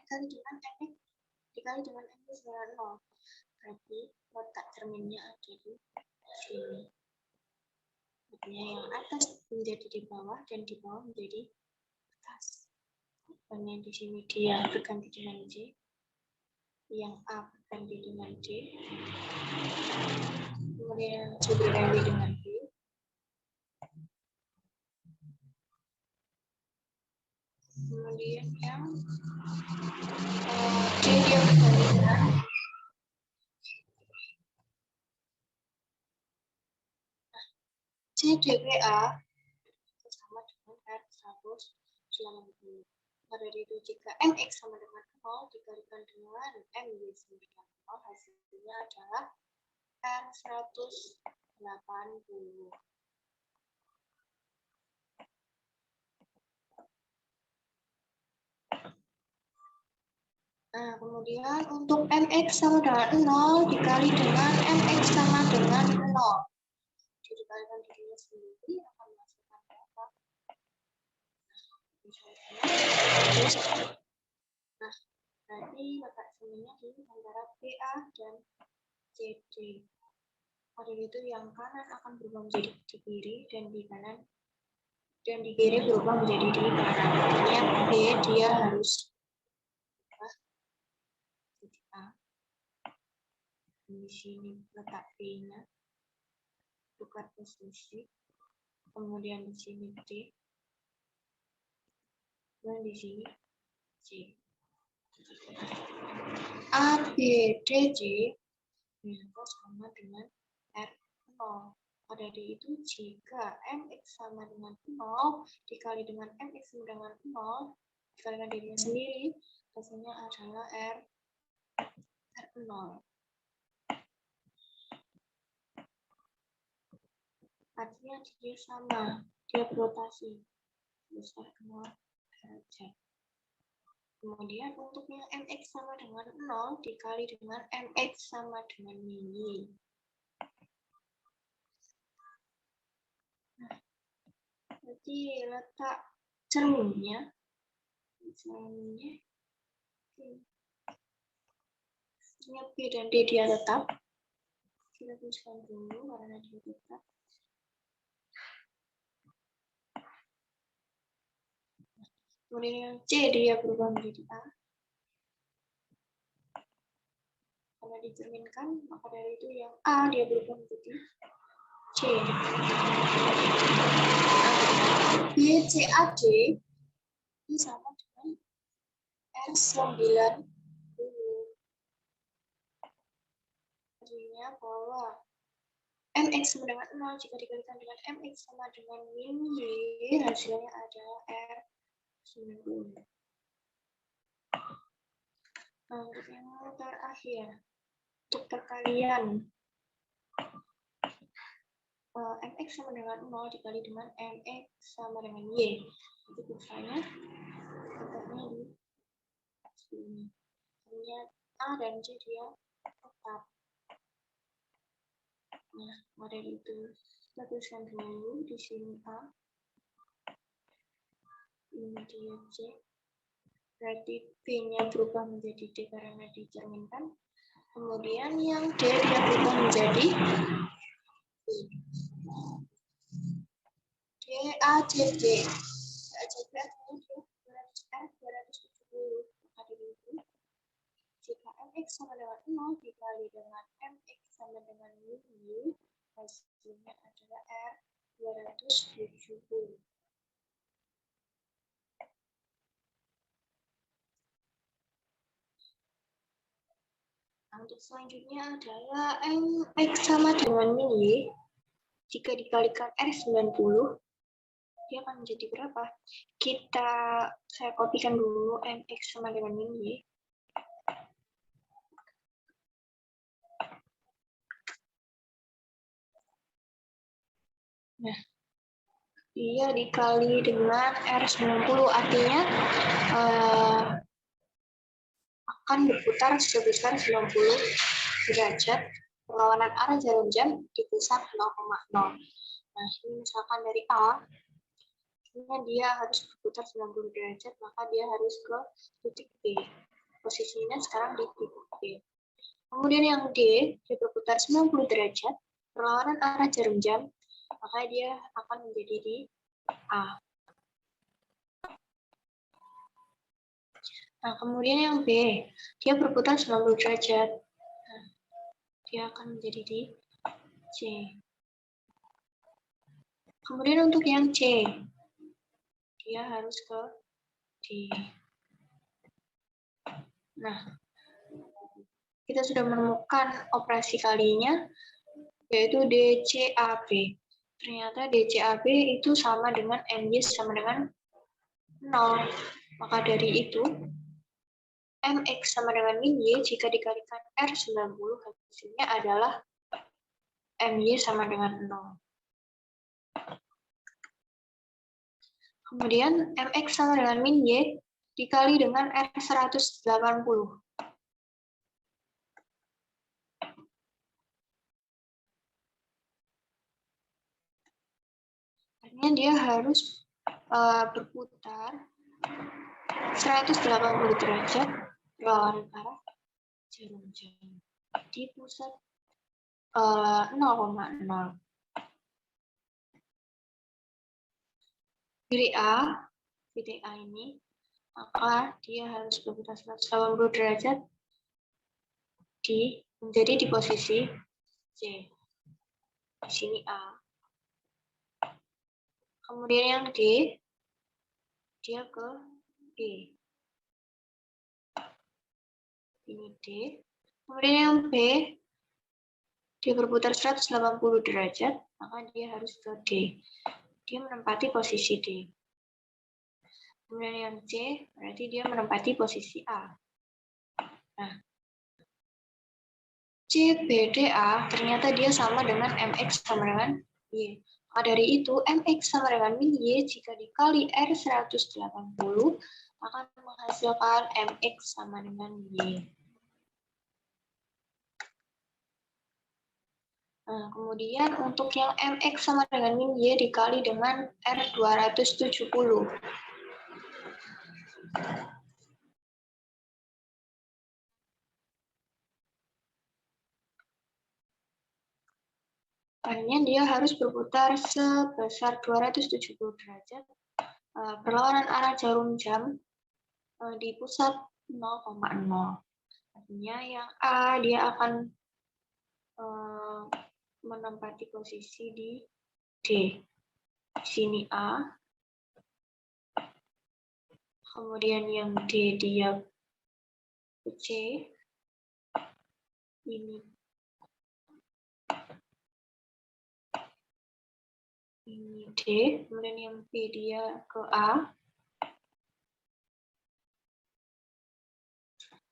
kemudian dikali dengan MY sama dengan 0. Berarti letak cerminnya ada di sini. Artinya yang atas menjadi di bawah dan di bawah menjadi atas. Dan di sini dia berganti dengan J, yang A berganti dengan D, kemudian C berganti dengan B, kemudian yang D dia berganti dengan CDWA sama dengan R190. Pada itu jika MX sama dengan 0 dikalikan dengan MY sama dengan 0, hasilnya adalah R180. Nah, kemudian untuk MX sama dengan 0 dikali dengan MX sama dengan 0. Jadi dikalikan dirinya sendiri akan menghasilkan berapa? Nah, berarti letak sininya di antara PA dan CD. Pada itu yang kanan akan berubah menjadi di kiri dan di kanan dan di kiri berubah menjadi di kanan. Artinya B dia harus jadi A. Di sini letak B-nya, tukar posisi, kemudian di sini D, dan di sini C. A, B, D, C ternyata sama dengan R0. Pada D itu jika MX sama dengan 0 dikali dengan MX sama dengan 0 dikalikan dirinya sendiri, hasilnya adalah R0. Artinya dia sama, dia berotasi besar 0 derajat. Kemudian untuk yang MX sama dengan 0 dikali dengan MX sama dengan Y. Nah, berarti letak cerminnya B dan D dia tetap. Kita tuliskan dulu karena dia tetap. Kemudian yang C dia berubah menjadi A. Karena dicerminkan, maka dari itu yang A dia berubah menjadi C. B, C, A, D ini sama dengan R90. Artinya bahwa MX sama dengan 0 jika dikalikan dengan MX sama dengan min Y, hasilnya adalah R90. Nah, untuk yang terakhir, untuk perkalian MX sama dengan 0 dikali dengan MX sama dengan Y. Itu misalnya letaknya di sini. Artinya A dan C dia tetap. Nah, model itu kita tuliskan dulu di sini A. Ini dia C. Berarti B-nya berubah menjadi D karena dicerminkan. Kemudian yang D dia berubah menjadi D, A, C, D. A, C, D artinya 200R, 270. Maka dari itu, jika MX sama dengan 0 dikali dengan MX sama dengan Y, hasilnya adalah R 270. Untuk selanjutnya adalah MX sama dengan min Y. Jika dikalikan R90, dia akan menjadi berapa? Saya kopikan dulu MX sama dengan min Y. Nah, dia dikali dengan R90, artinya akan berputar sebesar 90 derajat perlawanan arah jarum jam di pusat 0,0. Nah, ini misalkan dari A, dia harus berputar 90 derajat, maka dia harus ke titik B. Posisinya sekarang di titik B. Kemudian yang D, dia berputar 90 derajat, perlawanan arah jarum jam, maka dia akan menjadi di A. Nah, kemudian yang B, dia berputar 90 derajat. Nah, dia akan menjadi di C. Kemudian untuk yang C, dia harus ke D. Nah, kita sudah menemukan operasi kalinya, yaitu DCAB. Ternyata DCAB itu sama dengan MY sama dengan 0. Maka dari itu, MX sama dengan min Y jika dikalikan R90, hasilnya adalah MY sama dengan 0. Kemudian MX sama dengan min Y dikali dengan R180. Artinya dia harus berputar 180 derajat berlawanan arah jarum jam di pusat 0,0. Titik A ini, maka dia harus berputar 180 derajat menjadi di posisi C. Di sini A. Kemudian yang D, dia ke E. Ini D. Kemudian yang B, dia berputar 180 derajat, maka dia harus ke D. Dia menempati posisi D. Kemudian yang C, berarti dia menempati posisi A. Nah, CBDA ternyata dia sama dengan MX sama dengan Y. Maka dari itu, MX sama dengan min Y jika dikali R180 akan menghasilkan MX sama dengan Y. Nah, kemudian untuk yang MX sama dengan min Y dikali dengan R270. Artinya dia harus berputar sebesar 270 derajat berlawanan arah jarum jam di pusat 0,0. Artinya yang A dia akan menempati posisi di D. Di sini A. Kemudian yang D dia ke C. Ini D. Kemudian yang B dia ke A.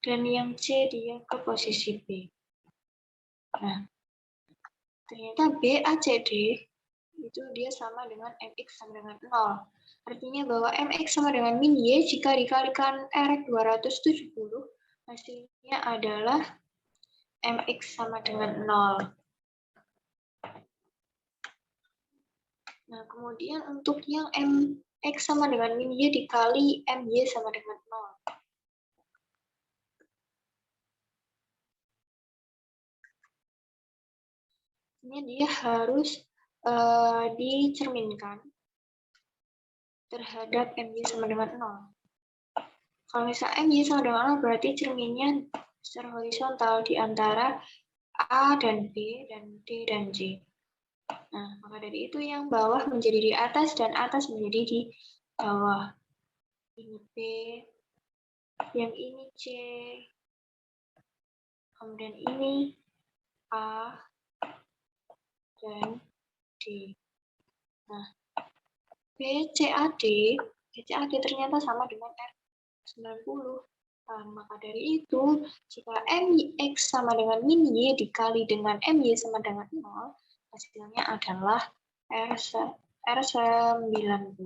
Dan yang C dia ke posisi B. Nah, ternyata BACD itu dia sama dengan MX sama dengan 0. Artinya bahwa MX sama dengan min Y jika dikalikan R270, hasilnya adalah MX sama dengan 0. Nah, kemudian untuk yang X sama dengan min Y dikali MY sama dengan 0. Ini dia harus dicerminkan terhadap MY sama dengan 0. Kalau misalnya MY sama dengan 0 berarti cerminnya secara horizontal di antara A dan B dan D dan J. Nah, maka dari itu yang bawah menjadi di atas dan atas menjadi di bawah. Ini B, yang ini C, kemudian ini A dan D. Nah, BCAD ternyata sama dengan R90. Nah, maka dari itu, jika MX sama dengan min Y dikali dengan MY sama dengan 0, hasilnya adalah R90.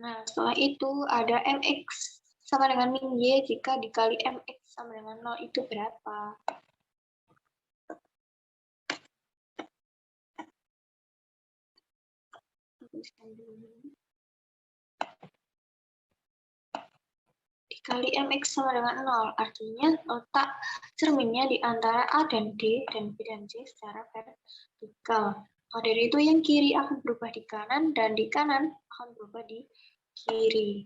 Nah, setelah itu ada MX sama dengan min Y jika dikali MX sama dengan 0 itu berapa? Dikali MX sama dengan 0, artinya letak cerminnya di antara A dan D dan B dan C secara vertikal. Maka dari itu yang kiri akan berubah di kanan dan di kanan akan berubah di kiri.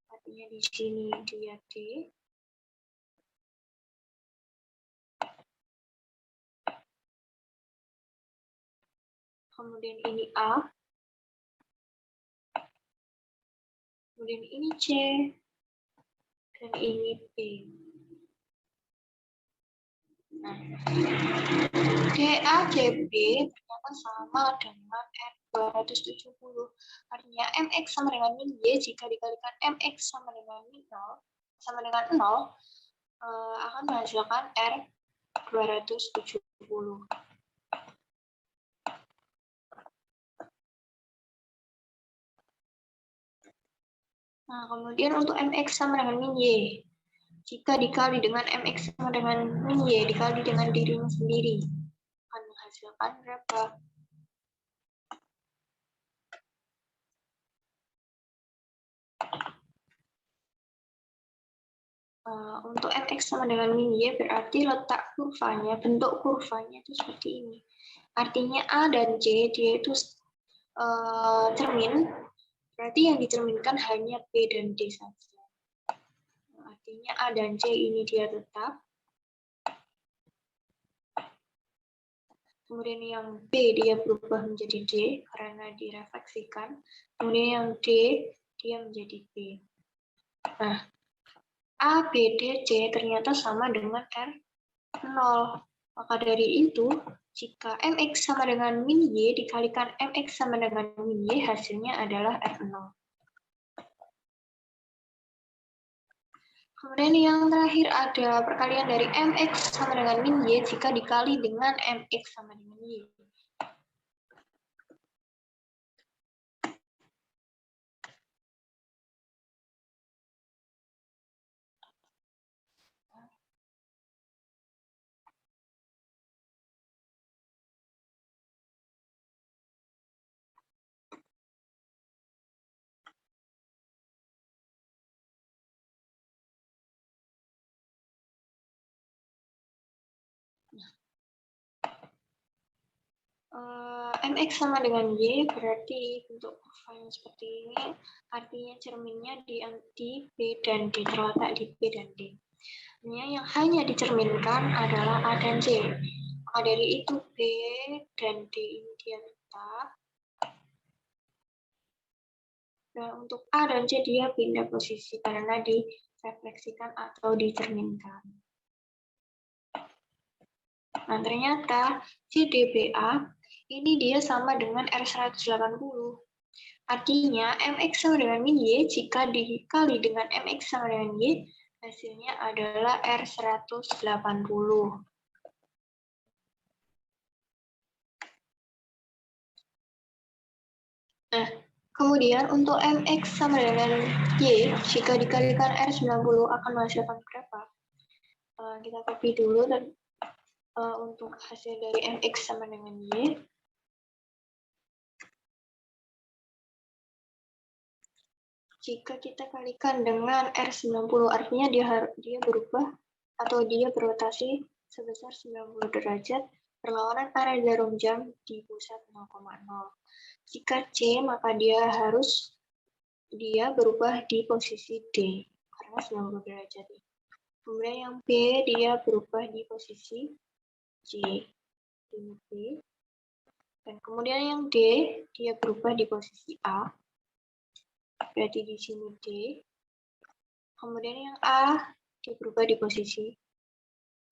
Artinya di sini dia D. Kemudian ini A. Kemudian ini C. Dan ini B. Nah, DACB ternyata sama dengan R270. Artinya MX sama dengan min Y jika dikalikan MX sama dengan min 0 sama dengan 0 akan menghasilkan R270. Nah, kemudian untuk MX sama dengan min Y. Jika dikali dengan MX sama dengan min Y dikali dengan dirinya sendiri akan menghasilkan berapa? Untuk MX sama dengan min Y berarti letak kurvanya, bentuk kurvanya itu seperti ini. Artinya A dan C dia itu cermin, berarti yang dicerminkan hanya B dan D saja. Artinya A dan C ini dia tetap. Kemudian yang B dia berubah menjadi D karena direfleksikan. Kemudian yang D dia menjadi B. Nah, A, B, D, C ternyata sama dengan R0. Maka dari itu, jika MX sama dengan min Y dikalikan MX sama dengan min Y, hasilnya adalah R0. Kemudian yang terakhir ada perkalian dari MX sama dengan min Y jika dikali dengan MX sama dengan Y. MX sama dengan Y berarti bentuk kurvanya seperti ini, artinya cerminnya di B dan D, terletak di B dan D. Yang hanya dicerminkan adalah A dan C. Maka dari itu B dan D ini dia letak. Dan untuk A dan C dia pindah posisi karena direfleksikan atau dicerminkan. Nah, ternyata CDBA ini dia sama dengan R180. Artinya MX sama dengan min Y jika dikali dengan MX sama dengan Y, hasilnya adalah R180. Nah, kemudian untuk MX sama dengan Y, jika dikalikan R90 akan menghasilkan berapa? Kita copy dulu dan untuk hasil dari MX sama dengan Y. Jika kita kalikan dengan R90, artinya dia berubah atau dia berotasi sebesar 90 derajat perlawanan area jarum jam di pusat 0,0. Jika C, maka dia berubah di posisi D karena 90 derajat. Kemudian yang B, dia berubah di posisi C. Ini B. Dan kemudian yang D, dia berubah di posisi A. Berarti di sini D. Kemudian yang A, dia berubah di posisi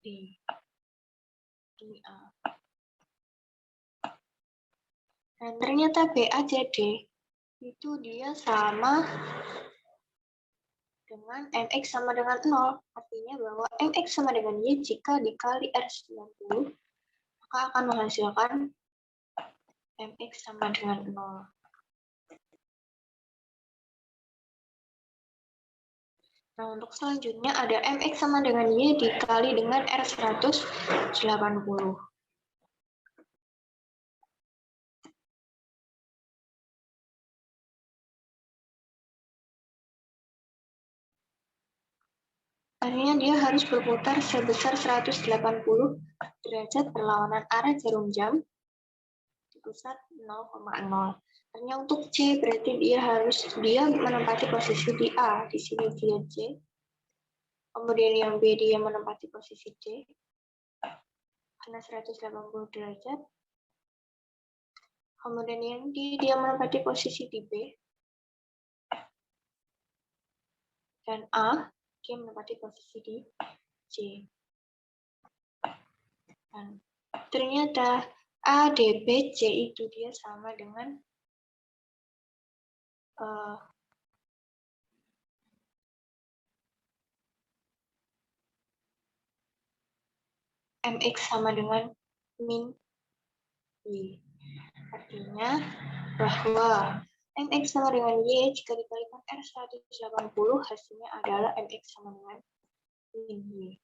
B. Ini A. Dan ternyata BACD itu dia sama dengan MX sama dengan 0. Artinya bahwa MX sama dengan Y jika dikali R90, maka akan menghasilkan MX sama dengan 0. Nah, untuk selanjutnya ada MX sama dengan Y dikali dengan R180. Artinya dia harus berputar sebesar 180 derajat berlawanan arah jarum jam di pusat 0,0. Artinya untuk C berarti dia menempati posisi di A. Di sini dia C. Kemudian yang B dia menempati posisi D. Karena 180 derajat. Kemudian yang D dia menempati posisi di B. Dan A dia menempati posisi di C. Dan ternyata A, D, B, C itu dia sama dengan MX sama dengan min Y. Artinya bahwa MX sama dengan Y jika dikalikan R180 hasilnya adalah MX sama dengan min Y.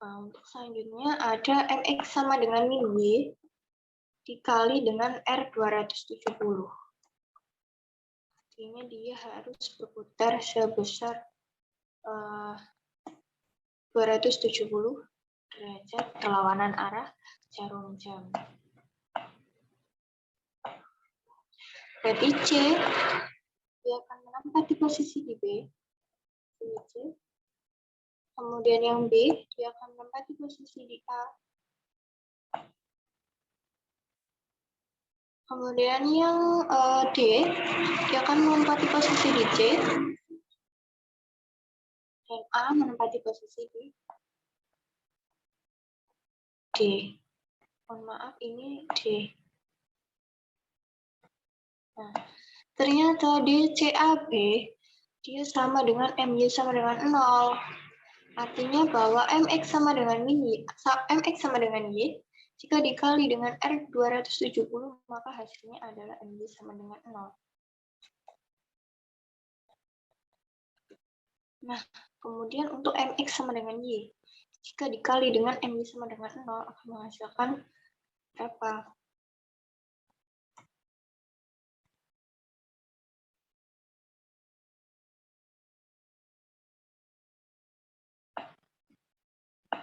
Nah, untuk selanjutnya ada MX sama dengan min Y dikali dengan R270. Artinya dia harus berputar sebesar 270 derajat perlawanan arah jarum jam. Berarti C dia akan menempati posisi di B. Ini C. Kemudian yang B, dia akan menempati posisi di A. Kemudian yang D, dia akan menempati posisi di C. Dan A menempati posisi di D. Mohon maaf, ini D. Nah, ternyata di CAB, dia sama dengan MY sama dengan 0. Artinya bahwa MX sama dengan Y, jika dikali dengan R270, maka hasilnya adalah MY sama dengan 0. Nah, kemudian untuk MX sama dengan Y, jika dikali dengan MY sama dengan 0, akan menghasilkan berapa?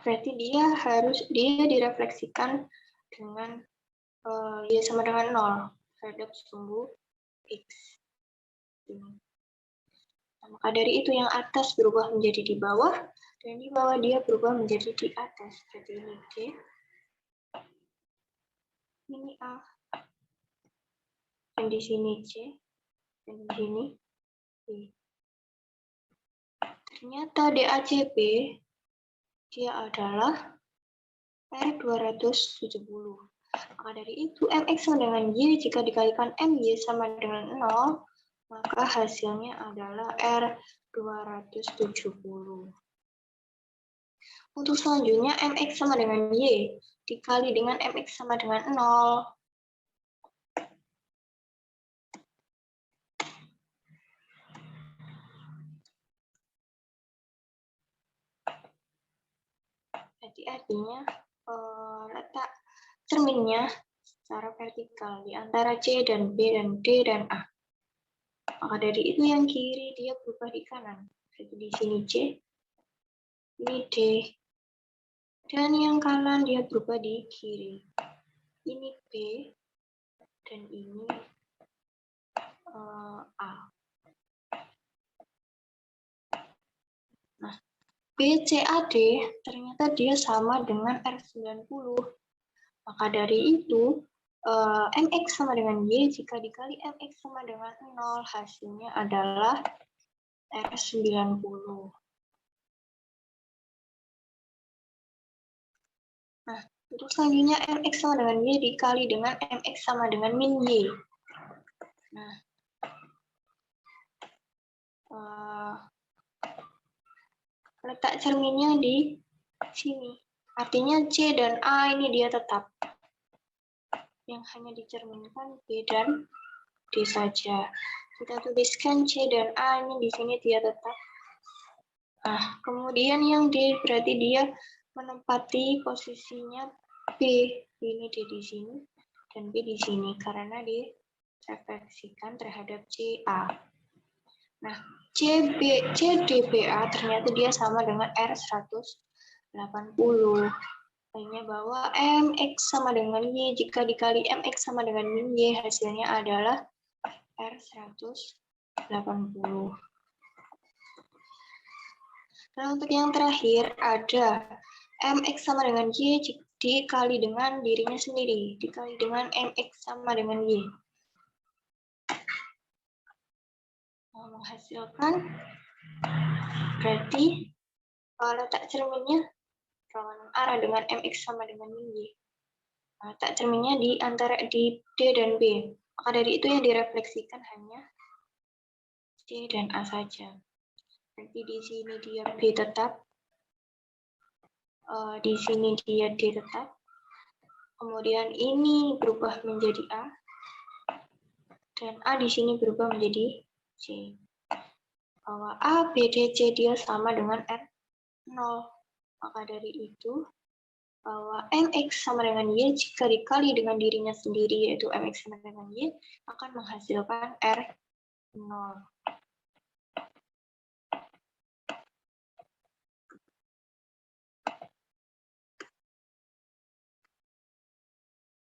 Berarti dia direfleksikan dengan Y sama dengan 0 terhadap sumbu X. Nah, maka dari itu yang atas berubah menjadi di bawah, dan di bawah dia berubah menjadi di atas. Jadi ini D, ini A, dan di sini C, dan di sini B. Ternyata DACB dia adalah R270. Maka dari itu MX sama dengan Y jika dikalikan MY sama dengan 0, maka hasilnya adalah R270. Untuk selanjutnya MX sama dengan Y dikali dengan MX sama dengan 0. Jadi artinya letak cerminnya secara vertikal di antara C dan B dan D dan A. Maka dari itu yang kiri dia berubah di kanan. Jadi di sini C, ini D. Dan yang kanan dia berubah di kiri. Ini B, dan ini A. Nah, BCAD ternyata dia sama dengan R90. Maka dari itu, MX sama dengan Y, jika dikali MX sama dengan 0, hasilnya adalah R90. Nah, untuk selanjutnya MX sama dengan Y dikali dengan MX sama dengan min Y. Nah, letak cerminnya di sini. Artinya C dan A ini dia tetap. Yang hanya dicerminkan B dan D saja. Kita tuliskan C dan A ini di sini dia tetap. Nah, kemudian yang D berarti dia menempati posisinya B. Ini D di sini dan B di sini karena direfleksikan terhadap CA. Nah, CDBA ternyata dia sama dengan R180. Artinya bahwa MX sama dengan Y, jika dikali MX sama dengan min Y, hasilnya adalah R180. Nah, untuk yang terakhir ada MX sama dengan Y dikali dengan dirinya sendiri, dikali dengan MX sama dengan Y. Menghasilkan, berarti letak cerminnya berlawanan arah dengan MX sama dengan min Y. Letak cerminnya di antara di D dan B. Maka dari itu yang direfleksikan hanya C dan A saja. Nanti di sini dia B tetap, di sini dia D tetap, kemudian ini berubah menjadi A, dan A di sini berubah menjadi C. Bahwa A, B, D, C dia sama dengan R0. Maka dari itu, bahwa MX sama dengan Y jika dikali dengan dirinya sendiri, yaitu MX sama dengan Y, akan menghasilkan R0.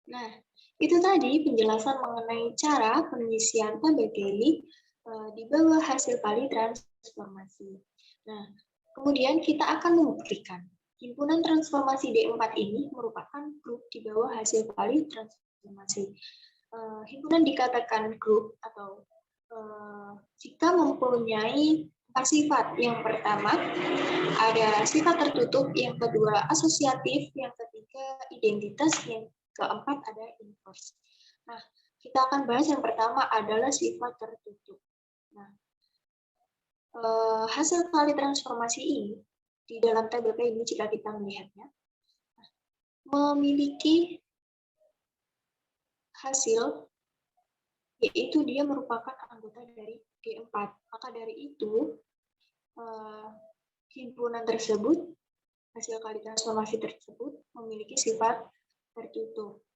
Nah, itu tadi penjelasan mengenai cara pengisian tabel Daily di bawah hasil kali transformasi. Nah, kemudian kita akan membuktikan himpunan transformasi D4 ini merupakan grup di bawah hasil kali transformasi. Himpunan dikatakan grup atau jika mempunyai 4 sifat. Yang pertama ada sifat tertutup, yang kedua asosiatif, yang ketiga identitas, yang keempat ada inverse. Nah, kita akan bahas yang pertama adalah sifat tertutup. Nah, hasil kali transformasi ini di dalam tabel ini jika kita melihatnya memiliki hasil yaitu dia merupakan anggota dari D4. Maka dari itu himpunan tersebut, hasil kali transformasi tersebut memiliki sifat tertutup.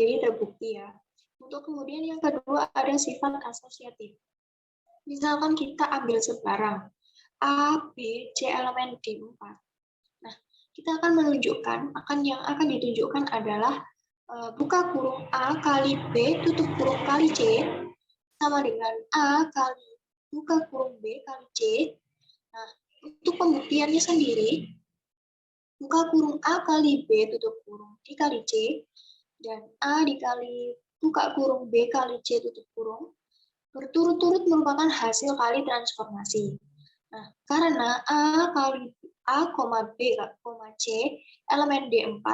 Jadi terbukti ya. Untuk kemudian yang kedua ada sifat asosiatif. Misalkan kita ambil sebarang A, B, C elemen D4. Nah, kita akan menunjukkan, yang akan ditunjukkan adalah buka kurung A kali B tutup kurung kali C sama dengan A kali buka kurung B kali C. Nah, untuk pembuktiannya sendiri, buka kurung A kali B tutup kurung dikali C, dan A dikali buka kurung B kali C tutup kurung, berturut-turut merupakan hasil kali transformasi. Nah, karena A kali A, B, C, elemen D4,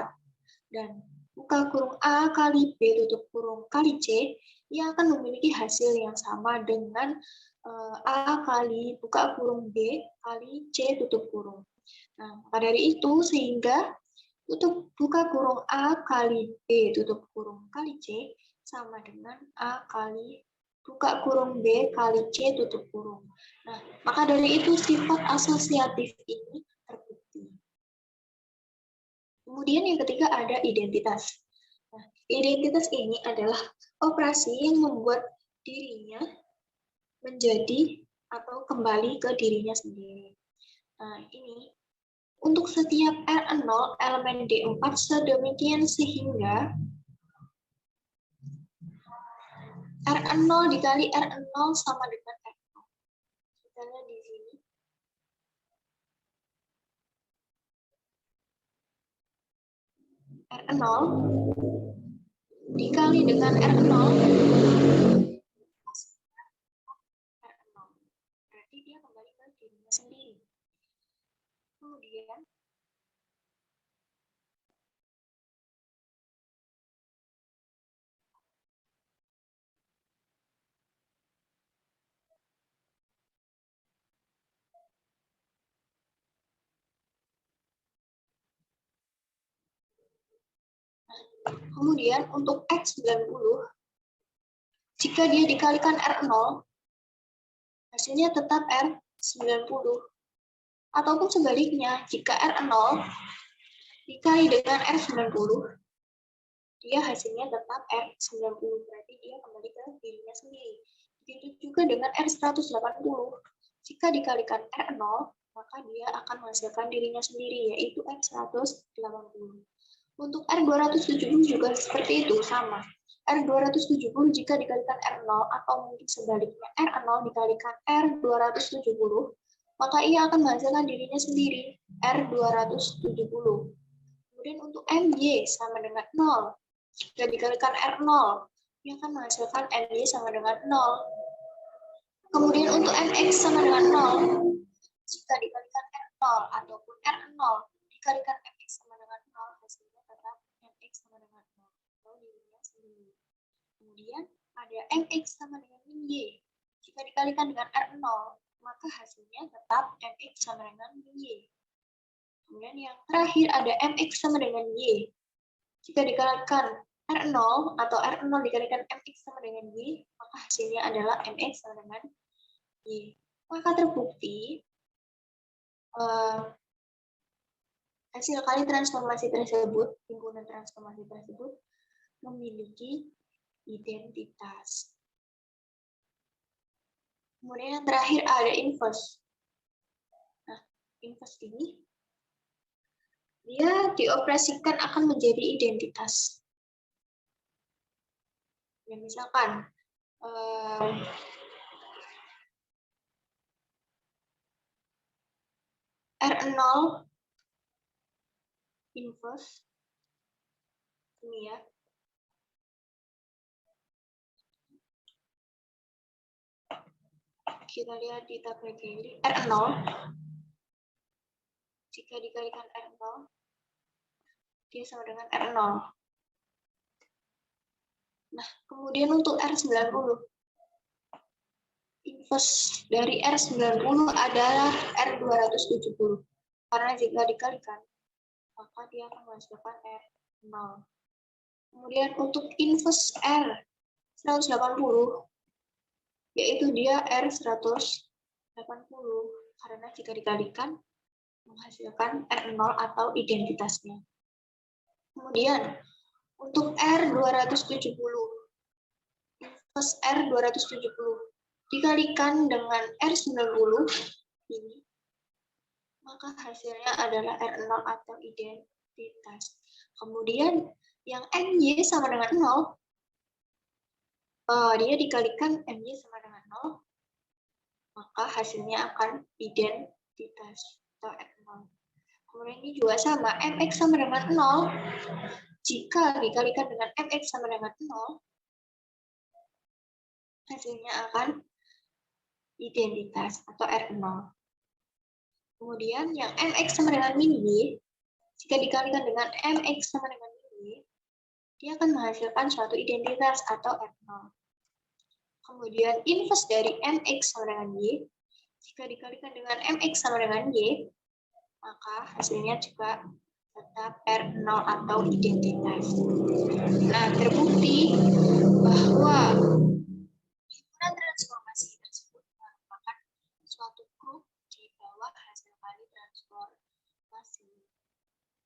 dan buka kurung A kali B tutup kurung kali C, ia akan memiliki hasil yang sama dengan A kali buka kurung B kali C tutup kurung. Nah, maka dari itu sehingga buka kurung A kali B tutup kurung kali C sama dengan A kali buka kurung B kali C tutup kurung. Nah, maka dari itu sifat asosiatif ini terbukti. Kemudian yang ketiga ada identitas. Nah, identitas ini adalah operasi yang membuat dirinya menjadi atau kembali ke dirinya sendiri. Nah, ini untuk setiap R0 elemen D4 sedemikian sehingga R0 dikali R0 sama dengan R0. Kita lihat di sini. R0 dikali dengan R0, berarti dia kembali ke dirinya sendiri. Kemudian untuk X90, jika dia dikalikan R0, hasilnya tetap R90. Ataupun sebaliknya, jika R0 dikali dengan R90, dia hasilnya tetap R90. Berarti dia kembali ke dirinya sendiri. Begitu juga dengan R180. Jika dikalikan R0, maka dia akan menghasilkan dirinya sendiri, yaitu R180. Untuk R270 juga seperti itu, sama. R270 jika dikalikan R0 atau mungkin sebaliknya R0 dikalikan R270, maka ia akan menghasilkan dirinya sendiri, R270. Kemudian untuk MY sama dengan 0, jika dikalikan R0, ia akan menghasilkan MY sama dengan 0. Kemudian untuk MX sama dengan 0, jika dikalikan R0 ataupun R0 dikalikan MX sama dengan 0, hasilnya tetap MX sama dengan 0 atau dirinya sendiri. Kemudian ada MX sama dengan Y. Jika dikalikan dengan R0, maka hasilnya tetap MX sama dengan Y. Kemudian yang terakhir ada MX sama dengan Y. Jika dikalikan R0 atau R0 dikalikan MX sama dengan Y, maka hasilnya adalah MX sama dengan Y. Maka terbukti hasil kali transformasi tersebut, himpunan transformasi tersebut, memiliki identitas. Kemudian yang terakhir ada inverse. Nah, inverse ini dia dioperasikan akan menjadi identitas. Ya, misalkan R0 inverse ini ya. Kita lihat di tabel ini R0 jika dikalikan R0 dia sama dengan R0. Nah, kemudian untuk R90 inverse dari R90 adalah R270. Karena jika dikalikan maka dia akan menghasilkan R0. Kemudian untuk inverse R180 yaitu dia R180 karena jika dikalikan menghasilkan R0 atau identitasnya. Kemudian untuk R270 inverse R270 dikalikan dengan R90 ini, maka hasilnya adalah R0 atau identitas. Kemudian yang MY sama dengan 0, dia dikalikan MY sama dengan 0, maka hasilnya akan identitas atau R0. Kemudian ini juga sama, MX sama dengan 0, jika dikalikan dengan MX sama dengan 0, hasilnya akan identitas atau R0. Kemudian yang MX sama dengan min Y, jika dikalikan dengan MX sama dengan min Y, dia akan menghasilkan suatu identitas atau R0. Kemudian inverse dari MX sama dengan Y, jika dikalikan dengan MX sama dengan Y, maka hasilnya juga tetap R0 atau identitas. Nah, terbukti bahwa himpunan transformasi tersebut merupakan suatu grup di bawah hasil kali transformasi.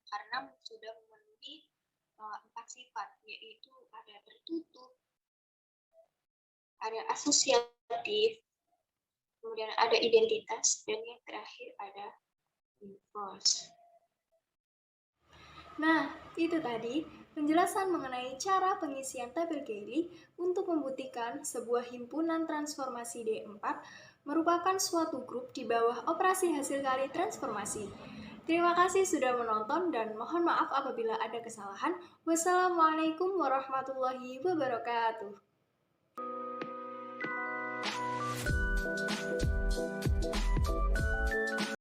Karena sudah memenuhi 4 sifat, yaitu ada tertutup, ada asosiatif, kemudian ada identitas, dan yang terakhir ada enforce. Nah, itu tadi penjelasan mengenai cara pengisian tabel Cayley untuk membuktikan sebuah himpunan transformasi D4 merupakan suatu grup di bawah operasi hasil kali transformasi. Terima kasih sudah menonton dan mohon maaf apabila ada kesalahan. Wassalamualaikum warahmatullahi wabarakatuh.